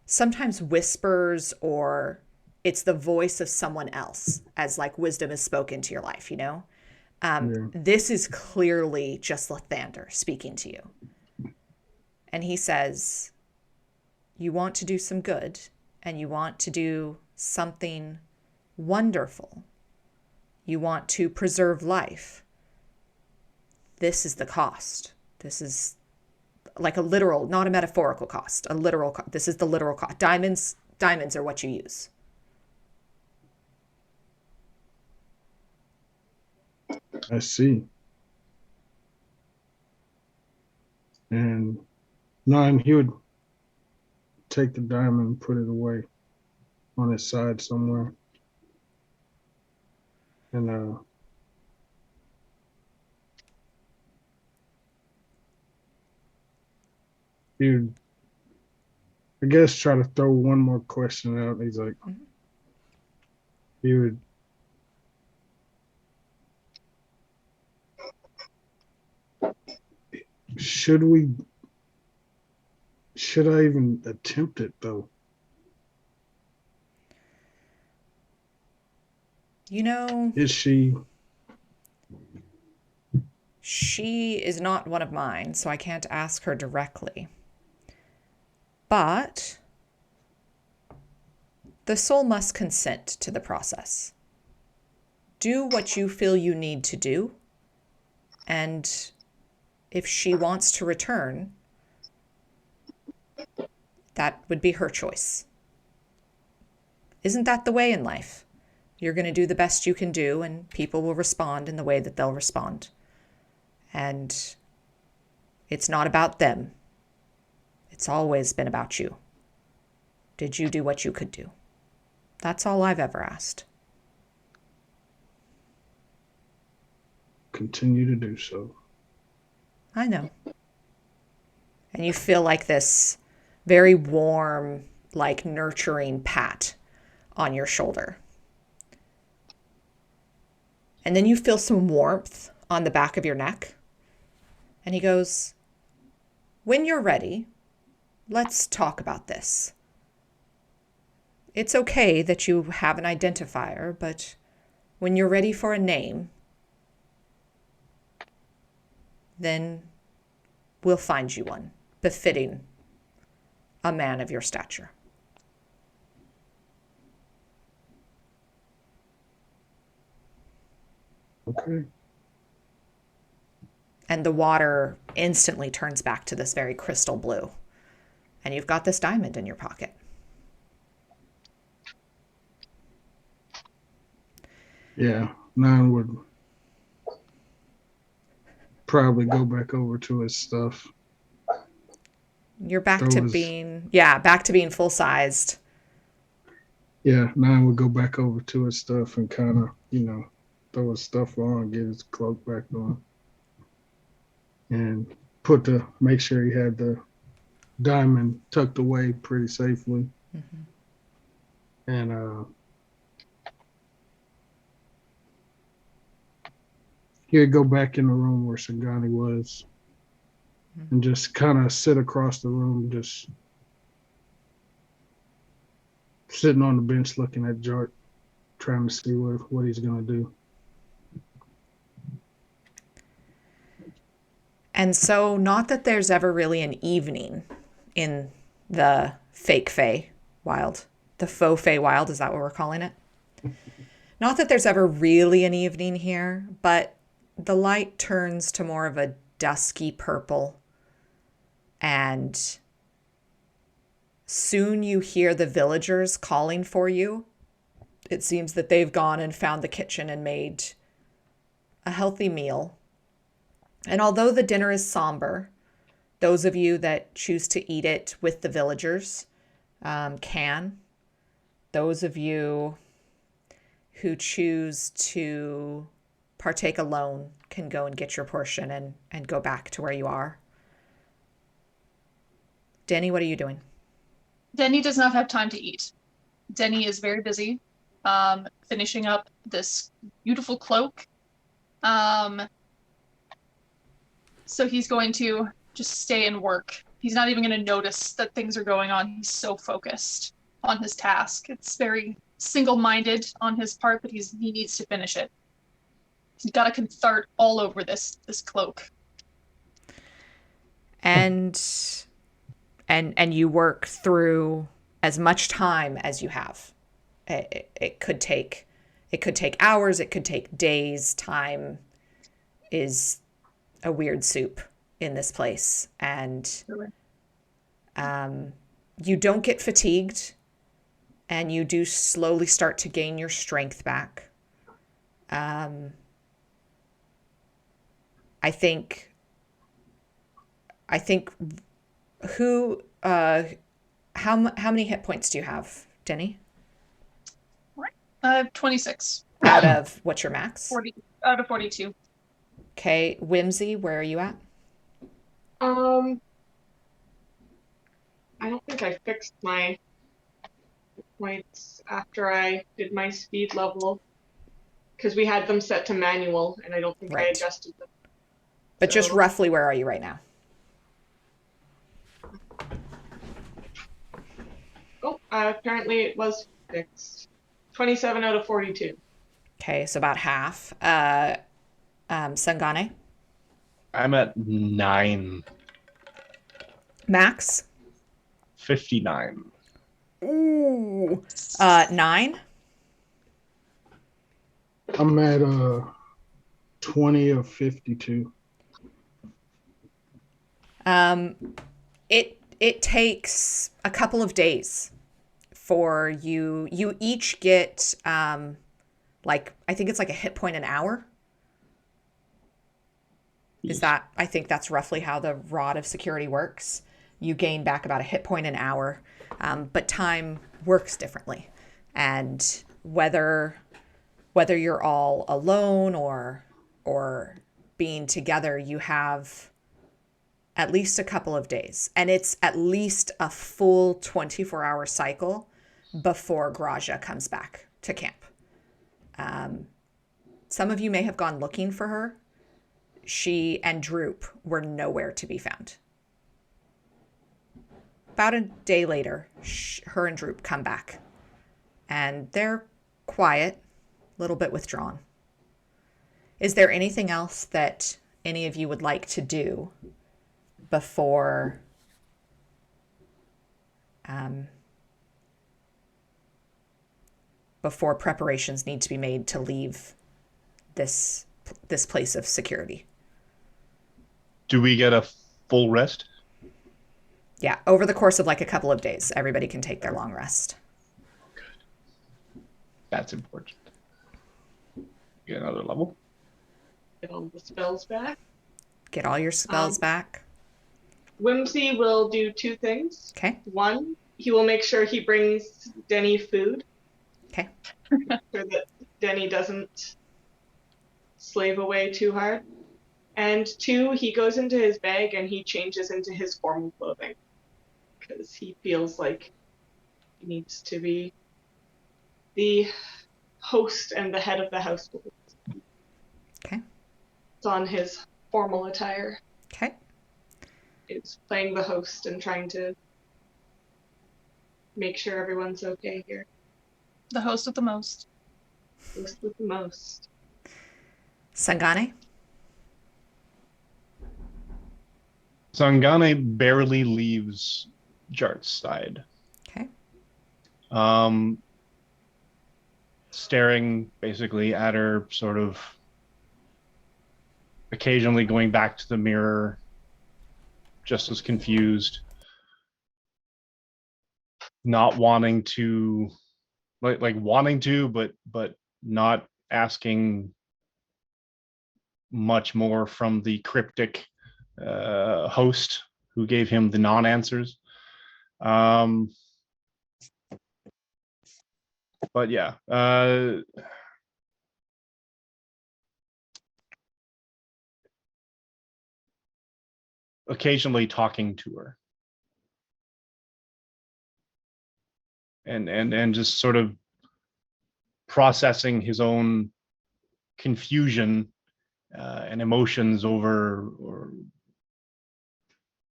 sometimes whispers or it's the voice of someone else as like wisdom is spoken to your life, you know? yeah, This is clearly just Lathander speaking to you. And he says, you want to do some good and you want to do something wonderful. You want to preserve life. This is the cost. This is like a literal, not a metaphorical cost, a literal cost. This is the literal cost. Diamonds are what you use. I see. And 9, he would take the diamond and put it away on his side somewhere, and he would, I guess, try to throw one more question out. He's like, he would, should we, should I even attempt it though? You know, Is she? she is not one of mine, so I can't ask her directly. But the soul must consent to the process. Do what you feel you need to do. And if she wants to return, that would be her choice. Isn't that the way in life? You're going to do the best you can do, and people will respond in the way that they'll respond. And it's not about them. It's always been about you. Did you do what you could do? That's all I've ever asked. Continue to do so. I know. And you feel like this very warm, like nurturing pat on your shoulder. And then you feel some warmth on the back of your neck. And he goes, when you're ready, let's talk about this. It's okay that you have an identifier, but when you're ready for a name, then we'll find you one befitting a man of your stature. Okay. And the water instantly turns back to this very crystal blue. And you've got this diamond in your pocket. Yeah, 9 would probably go back over to his stuff. You're back Throw to his- being full sized. Yeah, 9 would go back over to his stuff and kind of, throw his stuff on, get his cloak back on, and make sure he had the diamond tucked away pretty safely. Mm-hmm. And he'd go back in the room where Sagani was and just kind of sit across the room, just sitting on the bench looking at Jart, trying to see what he's going to do. And so, not that there's ever really an evening in the fake Fey Wild. The faux Fey Wild, is that what we're calling it? Not that there's ever really an evening here, but the light turns to more of a dusky purple. And soon you hear the villagers calling for you. It seems that they've gone and found the kitchen and made a healthy meal. And although the dinner is somber, those of you that choose to eat it with the villagers can. Those of you who choose to partake alone can go and get your portion and go back to where you are. Denny, what are you doing? Denny does not have time to eat. Denny is very busy finishing up this beautiful cloak. So he's going to just stay and work. He's not even going to notice that things are going on. He's so focused on his task. It's very single-minded on his part, but he needs to finish it. He's got to conthart all over this cloak. And you work through as much time as you have. It could take hours, it could take days. Time is a weird soup in this place, and you don't get fatigued, and you do slowly start to gain your strength back. I think who how many hit points do you have, Denny? I have 26. Out of what's your max? 40 out of 42. Okay, Whimsy, where are you at? I don't think I fixed my points after I did my speed level because we had them set to manual, and I don't think I Right. adjusted them. But just So- roughly, where are you right now? Oh, apparently it was fixed. 27 out of 42. Okay, so about half. Sangane? I'm at 9. Max? 59. Ooh. 9? I'm at 20 of 52. It takes a couple of days for you each get I think it's like a hit point an hour. I think that's roughly how the Rod of Security works. You gain back about a hit point an hour, but time works differently. And whether you're all alone or being together, you have at least a couple of days. And it's at least a full 24-hour cycle before Graja comes back to camp. Some of you may have gone looking for her. She and Droop were nowhere to be found. About a day later, her and Droop come back. And they're quiet, a little bit withdrawn. Is there anything else that any of you would like to do before preparations need to be made to leave this place of security? Do we get a full rest? Yeah, over the course of like a couple of days, everybody can take their long rest. That's important. Get another level. Get all the spells back. Get all your spells back. Whimsy will do two things. Okay. One, he will make sure he brings Denny food. Okay. So that Denny doesn't slave away too hard. And two, he goes into his bag and he changes into his formal clothing. Because he feels like he needs to be the host and the head of the household. Okay. It's on his formal attire. Okay. It's playing the host and trying to make sure everyone's okay here. The host with the most. Host with the most. Sangane? Sangane barely leaves Jart's side. Okay. Staring basically at her, sort of occasionally going back to the mirror, just as confused, not wanting to, like wanting to, but not asking much more from the cryptic host who gave him the non-answers. But yeah, occasionally talking to her, and just sort of processing his own confusion and emotions over or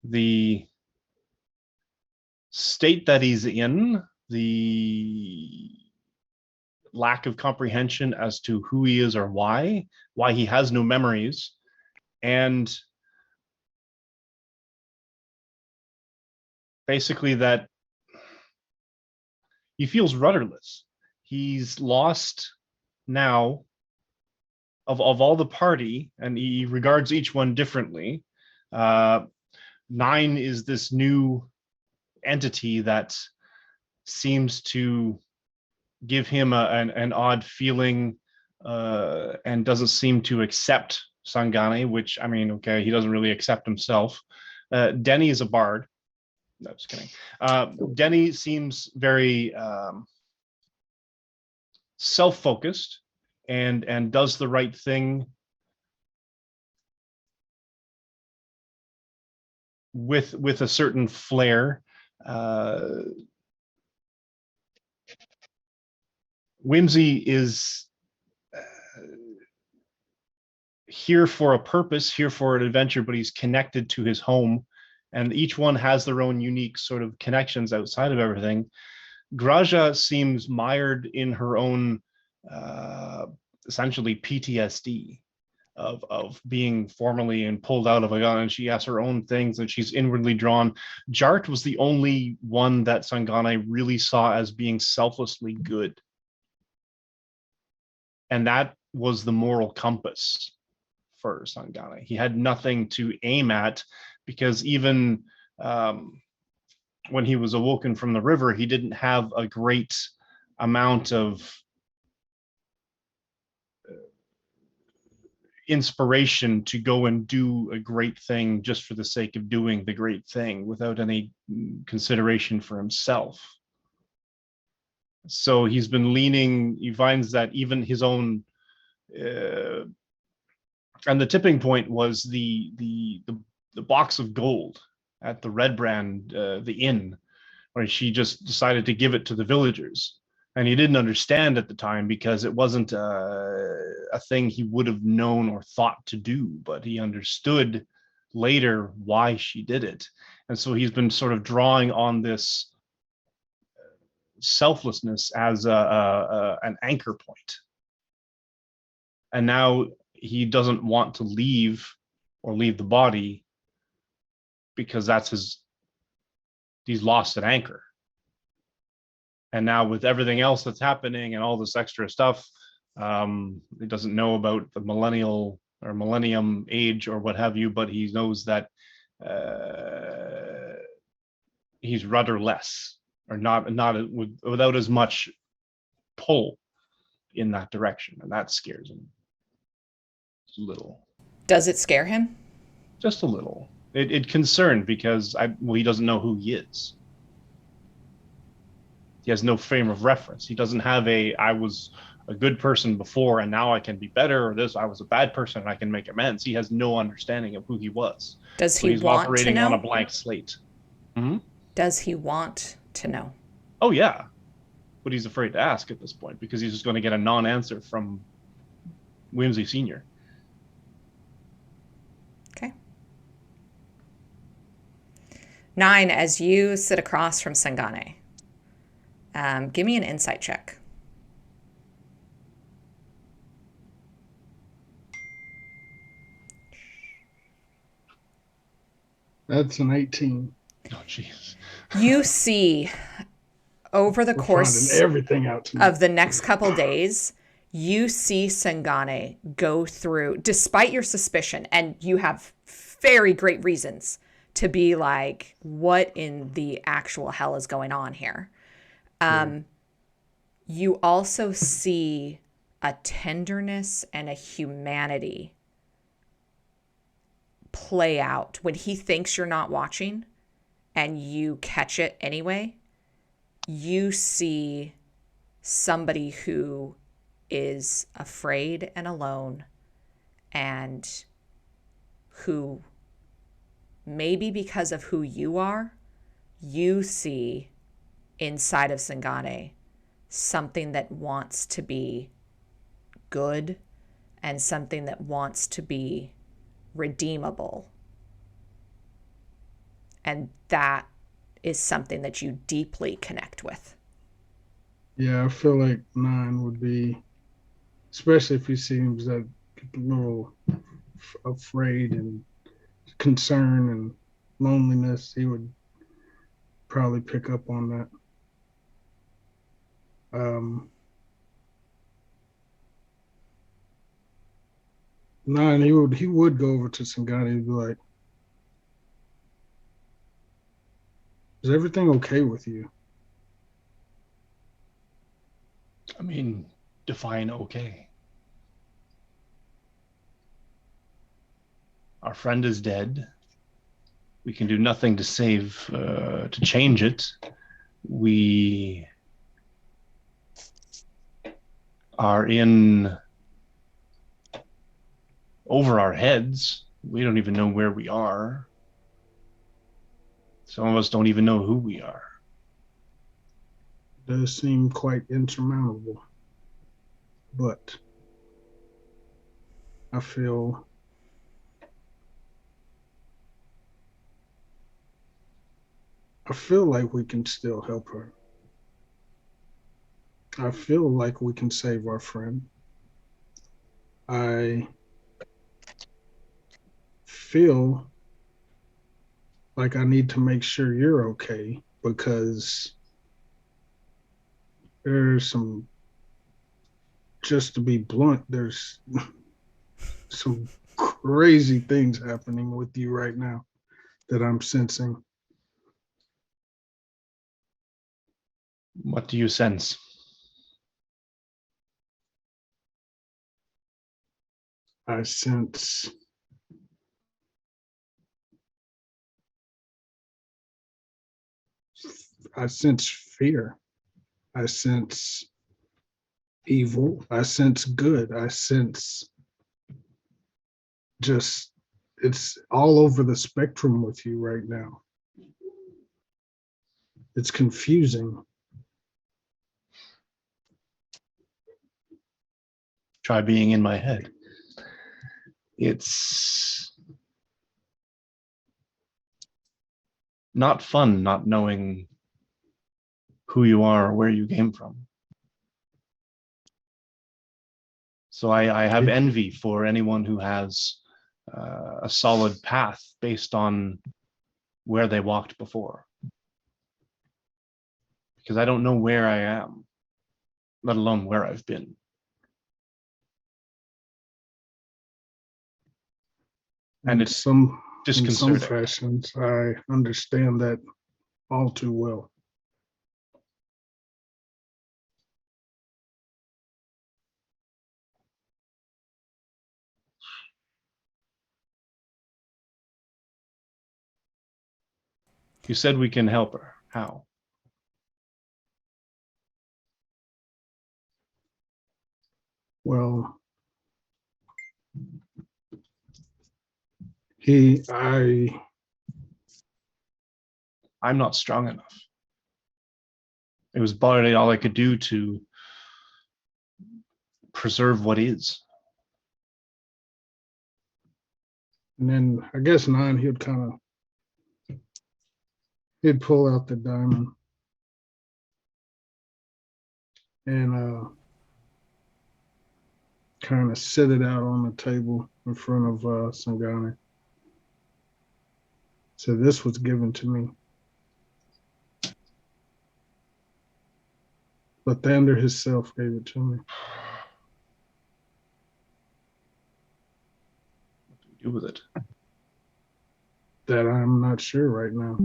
the state that he's in, the lack of comprehension as to who he is or why he has no memories, and basically that he feels rudderless. He's lost now of all the party, and he regards each one differently. 9 is this new entity that seems to give him an odd feeling and doesn't seem to accept Sangane, which, I mean, okay, he doesn't really accept himself. Denny is a bard. No, just kidding. Denny seems very self-focused and does the right thing with a certain flair. Whimsy is here for a purpose, here for an adventure, but he's connected to his home, and each one has their own unique sort of connections outside of everything. Graja seems mired in her own essentially PTSD of being formally and pulled out of a gun, and she has her own things and she's inwardly drawn. Jart was the only one that Sangane really saw as being selflessly good, and that was the moral compass for Sangane. He had nothing to aim at, because even when he was awoken from the river, he didn't have a great amount of inspiration to go and do a great thing just for the sake of doing the great thing without any consideration for himself. So he's been leaning, he finds that even his own and the tipping point was the box of gold at the Red Brand, the inn, where she just decided to give it to the villagers. And he didn't understand at the time because it wasn't a thing he would have known or thought to do, but he understood later why she did it. And so he's been sort of drawing on this selflessness as an anchor point. And now he doesn't want to leave the body because he's lost an anchor. And now with everything else that's happening and all this extra stuff, he doesn't know about the millennium age or what have you, but he knows that he's rudderless, or not without as much pull in that direction, and that scares him a little. Does it scare him? Just a little. It concerned because he doesn't know who he is. He has no frame of reference. He doesn't have I was a good person before and now I can be better, or this, I was a bad person and I can make amends. He has no understanding of who he was. Does So he he's want to operating on a know? blank slate. Mm-hmm. Does he want to know? Oh, yeah. But he's afraid to ask at this point because he's just going to get a non-answer from Whimsy Sr. Okay. 9, as you sit across from Sangane, give me an insight check. That's an 18. Oh, jeez. You see, over the We're course finding everything out tonight. of the next couple days, you see Sangane go through, despite your suspicion, and you have very great reasons to be like, what in the actual hell is going on here? You also see a tenderness and a humanity play out when he thinks you're not watching and you catch it anyway. You see somebody who is afraid and alone, and who, maybe because of who you are, you see inside of Sangane something that wants to be good and something that wants to be redeemable. And that is something that you deeply connect with. Yeah, I feel like 9 would be, especially if he seems that little afraid and concern and loneliness, he would probably pick up on that. 9, he would go over to Sangani and be like, "Is everything okay with you?" I mean, define okay. Our friend is dead. We can do nothing to change it. We are in over our heads. We don't even know where we are. Some of us don't even know who we are. It does seem quite insurmountable, but I feel like we can still help her. I feel like we can save our friend. I feel like I need to make sure you're okay because there's some, just to be blunt, there's some crazy things happening with you right now that I'm sensing. What do you sense? I sense fear. I sense evil. I sense good. I sense just, it's all over the spectrum with you right now. It's confusing. Try being in my head. It's not fun not knowing who you are or where you came from. So I have envy for anyone who has a solid path based on where they walked before. Because I don't know where I am, let alone where I've been. And it's in some disconcerting. fashions, I understand that all too well. You said we can help her. How? Well, I'm not strong enough. It was about all I could do to preserve what is. and then I guess 9, he'd pull out the diamond and kind of sit it out on the table in front of Sangani. So this was given to me. But Thunder himself gave it to me. What do we do with it? That I'm not sure right now.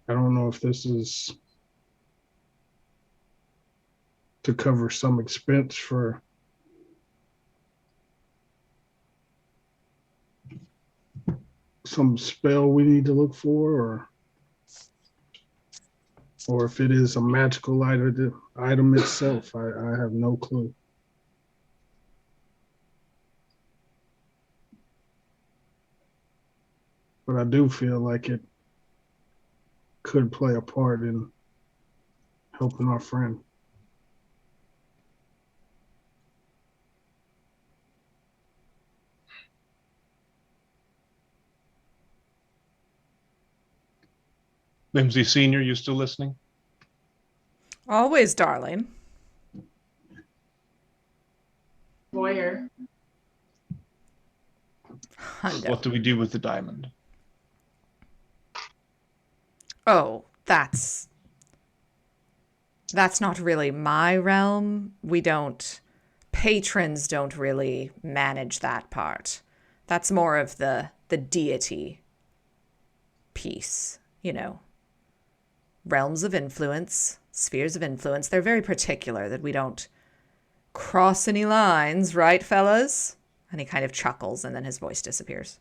I don't know if this is to cover some expense for some spell we need to look for, or if it is a magical item itself. I have no clue. But I do feel like it could play a part in helping our friend. Whimsy Senior, you still listening? Always, darling. Voyeur. Hundo. What do we do with the diamond? Oh, that's not really my realm. Patrons don't really manage that part. That's more of the deity piece, you know. Realms of influence, spheres of influence. They're very particular that we don't cross any lines, right, fellas? And he kind of chuckles and then his voice disappears.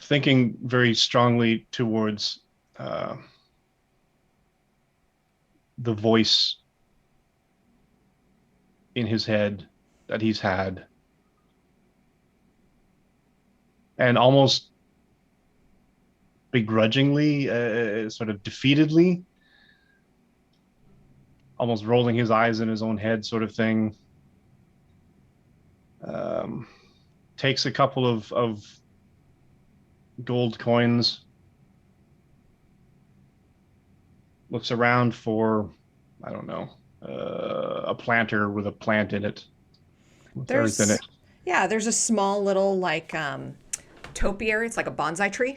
Thinking very strongly towards the voice in his head that he's had, and almost begrudgingly, sort of defeatedly, almost rolling his eyes in his own head, sort of thing. Takes a couple of gold coins, looks around for, I don't know, a planter with a plant in it. With earth in it. Yeah, there's a small little like topiary. It's like a bonsai tree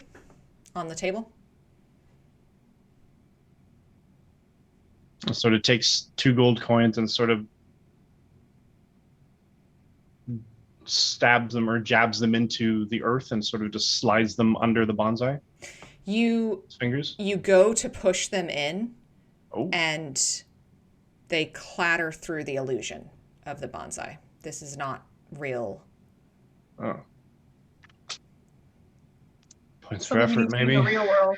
on the table. It sort of takes 2 gold coins and sort of stabs them or jabs them into the earth and sort of just slides them under the bonsai. His fingers. You go to push them in, Oh. and they clatter through the illusion of the bonsai. This is not real. Oh. Points for effort, maybe. In the real world.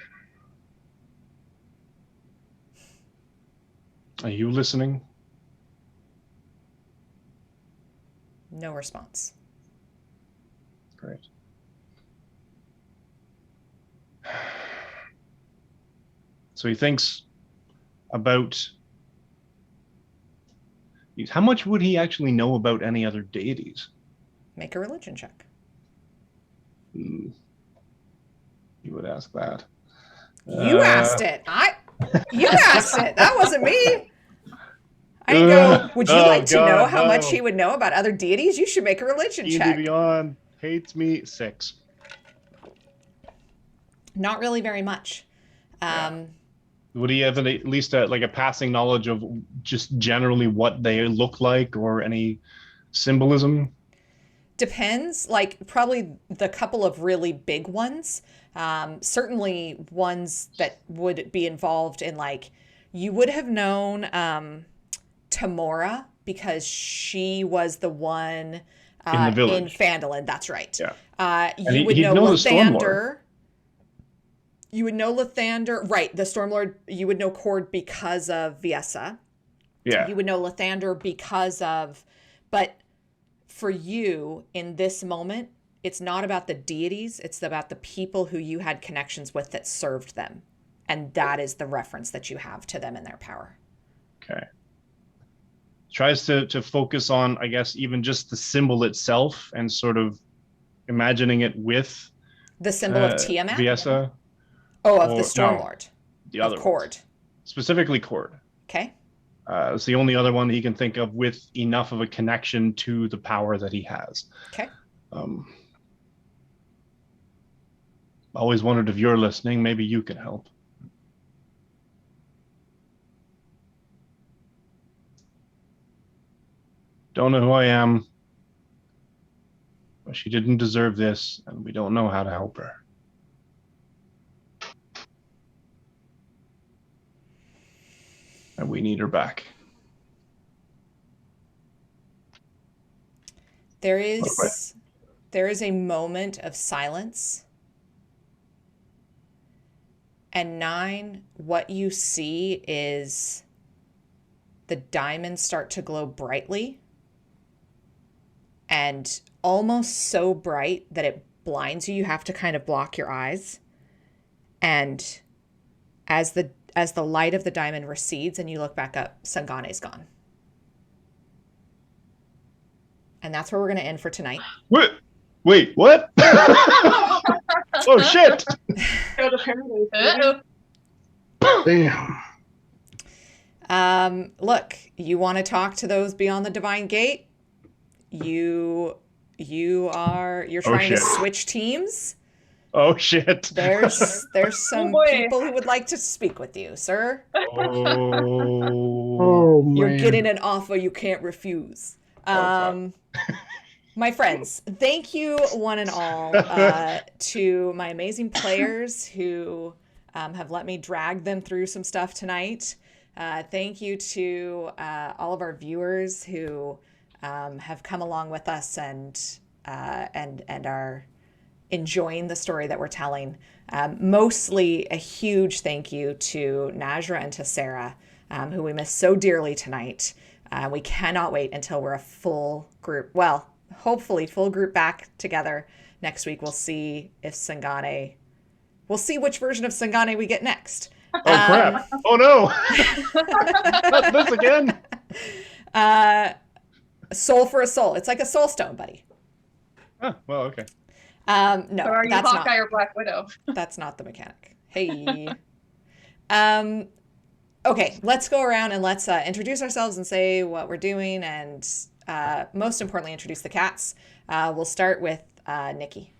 Are you listening? No response. Great. So he thinks about how much would he actually know about any other deities? Make a religion check. You would ask that. You asked it. You asked it. That wasn't me. I didn't go, would you like to know how much he would know about other deities? You should make a religion check. Beyond hates me. 6. Not really very much. Would he have at least like a passing knowledge of just generally what they look like or any symbolism? Depends. Like probably the couple of really big ones. Certainly ones that would be involved in like you would have known Tamora because she was the one In the in village. Phandalin. That's right. Yeah. And You would he'd know know the Stormlord. Lathander. You would know Lathander, right? The Stormlord. You would know Cord because of Viessa. Yeah. You would know Lathander because of, but for you in this moment, it's not about the deities. It's about the people who you had connections with that served them, and that is the reference that you have to them and their power. Okay. Tries to focus on, I guess, even just the symbol itself and sort of imagining it with The symbol of Tiamat. Viessa. Oh, of the No, Stormlord. the Of other Cord. ones. Specifically Cord. Okay. It's the only other one that he can think of with enough of a connection to the power that he has. Okay. Always wondered if you're listening, maybe you can help. Don't know who I am, but she didn't deserve this, and we don't know how to help her. And we need her back. There is a moment of silence. And 9, what you see is the diamonds start to glow brightly. And almost so bright that it blinds you. You have to kind of block your eyes. And as the light of the diamond recedes and you look back up, Sangane's gone. And that's where we're going to end for tonight. Wait, what? Oh, shit. Go to paradise. Damn. Look, you want to talk to those beyond the divine gate? You're trying to switch teams? Oh, shit. There's some people who would like to speak with you, sir. Oh, man. You're getting an offer you can't refuse. My friends, thank you one and all to my amazing players who have let me drag them through some stuff tonight. Thank you to all of our viewers who have come along with us and are enjoying the story that we're telling. Mostly a huge thank you to Najra and to Sarah, who we miss so dearly tonight. We cannot wait until we're a full group. Well, hopefully full group back together next week. We'll see if Sangane. We'll see which version of Sangane we get next. Oh, crap. Oh, no. Not this again. Soul for a soul. It's like a soul stone, buddy. Oh, well, okay. No, So are you that's Hawkeye not. or Black Widow? That's not the mechanic. Hey. Okay, let's go around and let's introduce ourselves and say what we're doing, and most importantly, introduce the cats. We'll start with Nikki.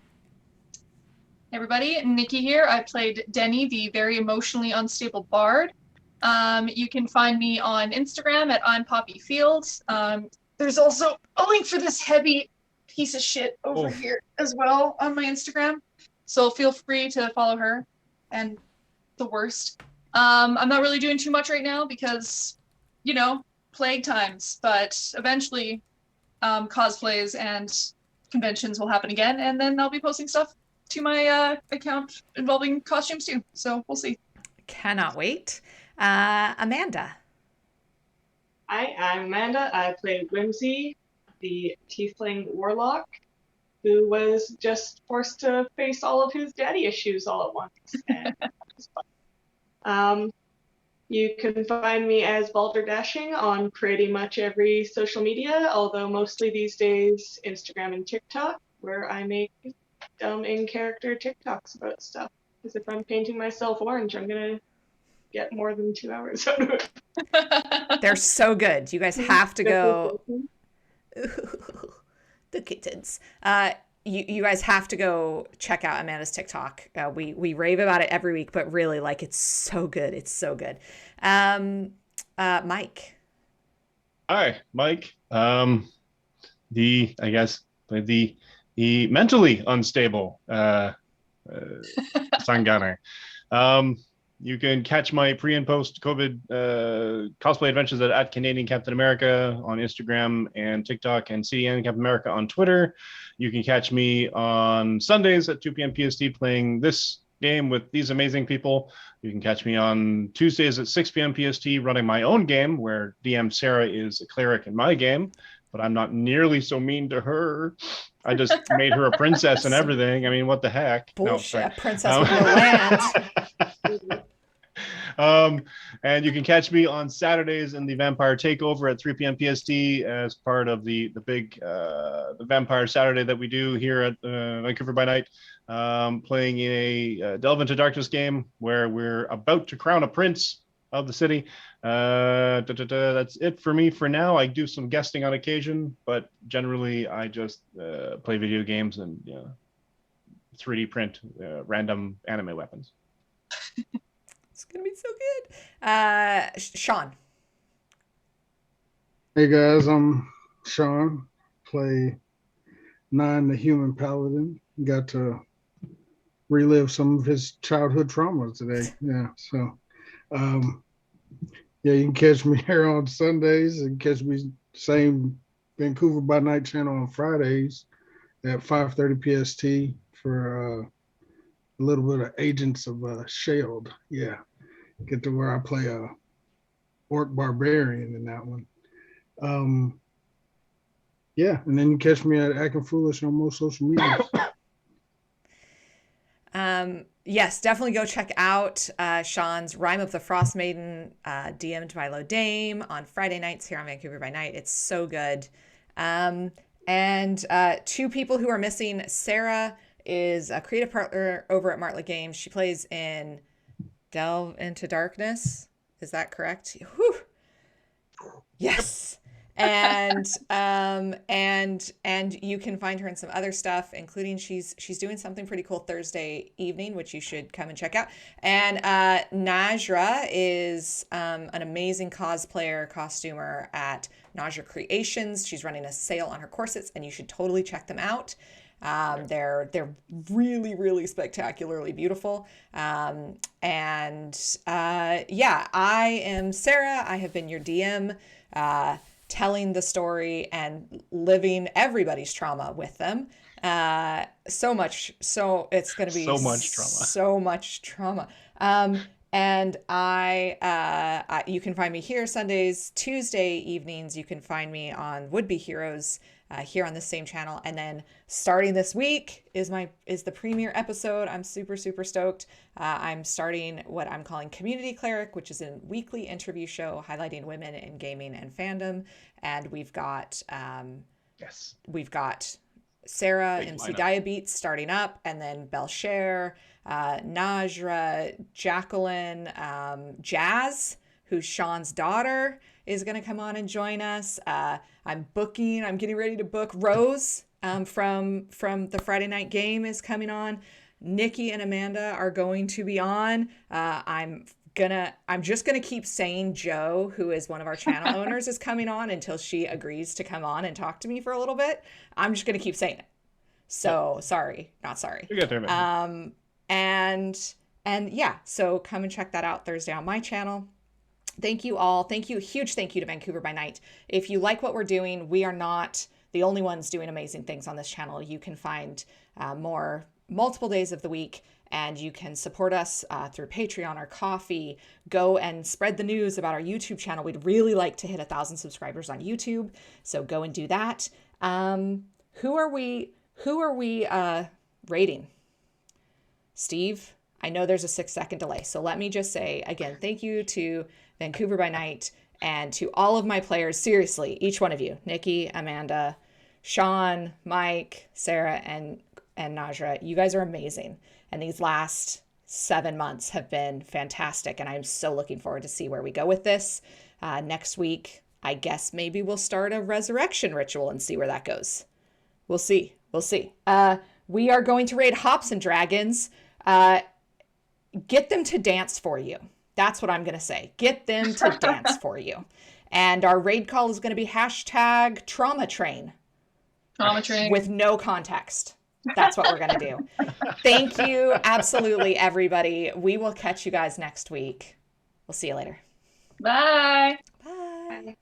Hey everybody, Nikki here. I played Denny, the very emotionally unstable bard. You can find me on Instagram at I'm Poppy Fields. There's also a link for this heavy piece of shit over here as well on my Instagram. So feel free to follow her. And the worst. I'm not really doing too much right now because, you know, plague times. But eventually, cosplays and conventions will happen again, and then I'll be posting stuff to my account involving costumes too. So we'll see. Cannot wait. Amanda. Hi, I'm Amanda. I play Whimsy, the Tiefling warlock, who was just forced to face all of his daddy issues all at once. And that was fun. You can find me as Balderdashing on pretty much every social media, although mostly these days Instagram and TikTok, where I make dumb in-character TikToks about stuff. Because if I'm painting myself orange, I'm gonna get more than 2 hours out of it. They're so good. You guys have to go. The kittens. you guys have to go check out Amanda's TikTok. We rave about it every week, but really, like, it's so good. It's so good. Mike. Hi, Mike. I guess the mentally unstable Sangane. You can catch my pre and post COVID cosplay adventures at Canadian Captain America on Instagram and TikTok, and CDN Captain America on Twitter. You can catch me on Sundays at 2 p.m. PST playing this game with these amazing people. You can catch me on Tuesdays at 6 p.m. PST running my own game where DM Sarah is a cleric in my game, but I'm not nearly so mean to her. I just made her a princess and everything. I mean, what the heck? Bullshit. No, Princess with no land. And you can catch me on Saturdays in the Vampire Takeover at 3 p.m. PST as part of the big the Vampire Saturday that we do here at Vancouver by Night, playing a Delve into Darkness game where we're about to crown a prince of the city. That's it for me for now. I do some guesting on occasion, but generally I just play video games and 3D print random anime weapons. It's gonna be so good. Sean. Hey guys, I'm Sean. Play 9 the Human Paladin. Got to relive some of his childhood traumas today. Yeah, so yeah, you can catch me here on Sundays and catch me same Vancouver by Night channel on Fridays at 5:30 PST for a little bit of Agents of Shield. Yeah, get to where I play a orc barbarian in that one. Yeah, and then you catch me at Acting Foolish on most social media. Yes, definitely go check out Sean's Rime of the Frost Maiden, DM'd by Lodame on Friday nights here on Vancouver by Night. It's so good. And two people who are missing. Sarah is a creative partner over at Martlet Games. She plays in Delve into Darkness. Is that correct? Whew. Yes. And you can find her in some other stuff, including she's doing something pretty cool Thursday evening, which you should come and check out. And Najra is an amazing cosplayer, costumer at Najra Creations. She's running a sale on her corsets, and you should totally check them out. They're really, really spectacularly beautiful. Yeah, I am Sarah. I have been your DM, telling the story and living everybody's trauma with them. It's going to be So much trauma. So much trauma. And you can find me here Sundays, Tuesday evenings. You can find me on Would Be Heroes here on the same channel. And then starting this week is the premiere episode. I'm super, super stoked. I'm starting what I'm calling Community Cleric, which is a weekly interview show highlighting women in gaming and fandom. And we've got Sarah, Big MC lineup. Diabetes starting up, and then Belcher, Najra, Jacqueline, Jazz, who's Sean's daughter, is going to come on and join us. I'm getting ready to book Rose from the Friday night game is coming on. Nikki and Amanda are going to be on. I'm just gonna keep saying Joe, who is one of our channel owners, is coming on until she agrees to come on and talk to me for a little bit. I'm just gonna keep saying it. So sorry, not sorry. You get there, man. And yeah, so come and check that out Thursday on my channel. Thank you all. Huge thank you to Vancouver by Night. If you like what we're doing, we are not the only ones doing amazing things on this channel. You can find more multiple days of the week, and you can support us through Patreon or Coffee. Go and spread the news about our YouTube channel. We'd really like to hit 1,000 subscribers on YouTube, so go and do that. Who are we rating? Steve, I know there's a 6-second delay, so let me just say again, thank you to Vancouver by Night and to all of my players. Seriously, each one of you, Nikki, Amanda, Sean, Mike, Sarah, and Najra, you guys are amazing. And these last 7 months have been fantastic. And I'm so looking forward to see where we go with this. Next week, I guess maybe we'll start a resurrection ritual and see where that goes. We'll see. We'll see. We are going to raid Hops and Dragons. Get them to dance for you. That's what I'm going to say. Get them to dance for you. And our raid call is going to be hashtag trauma train. Trauma train. With no context. That's what we're going to do. Thank you, absolutely, everybody. We will catch you guys next week. We'll see you later. Bye. Bye.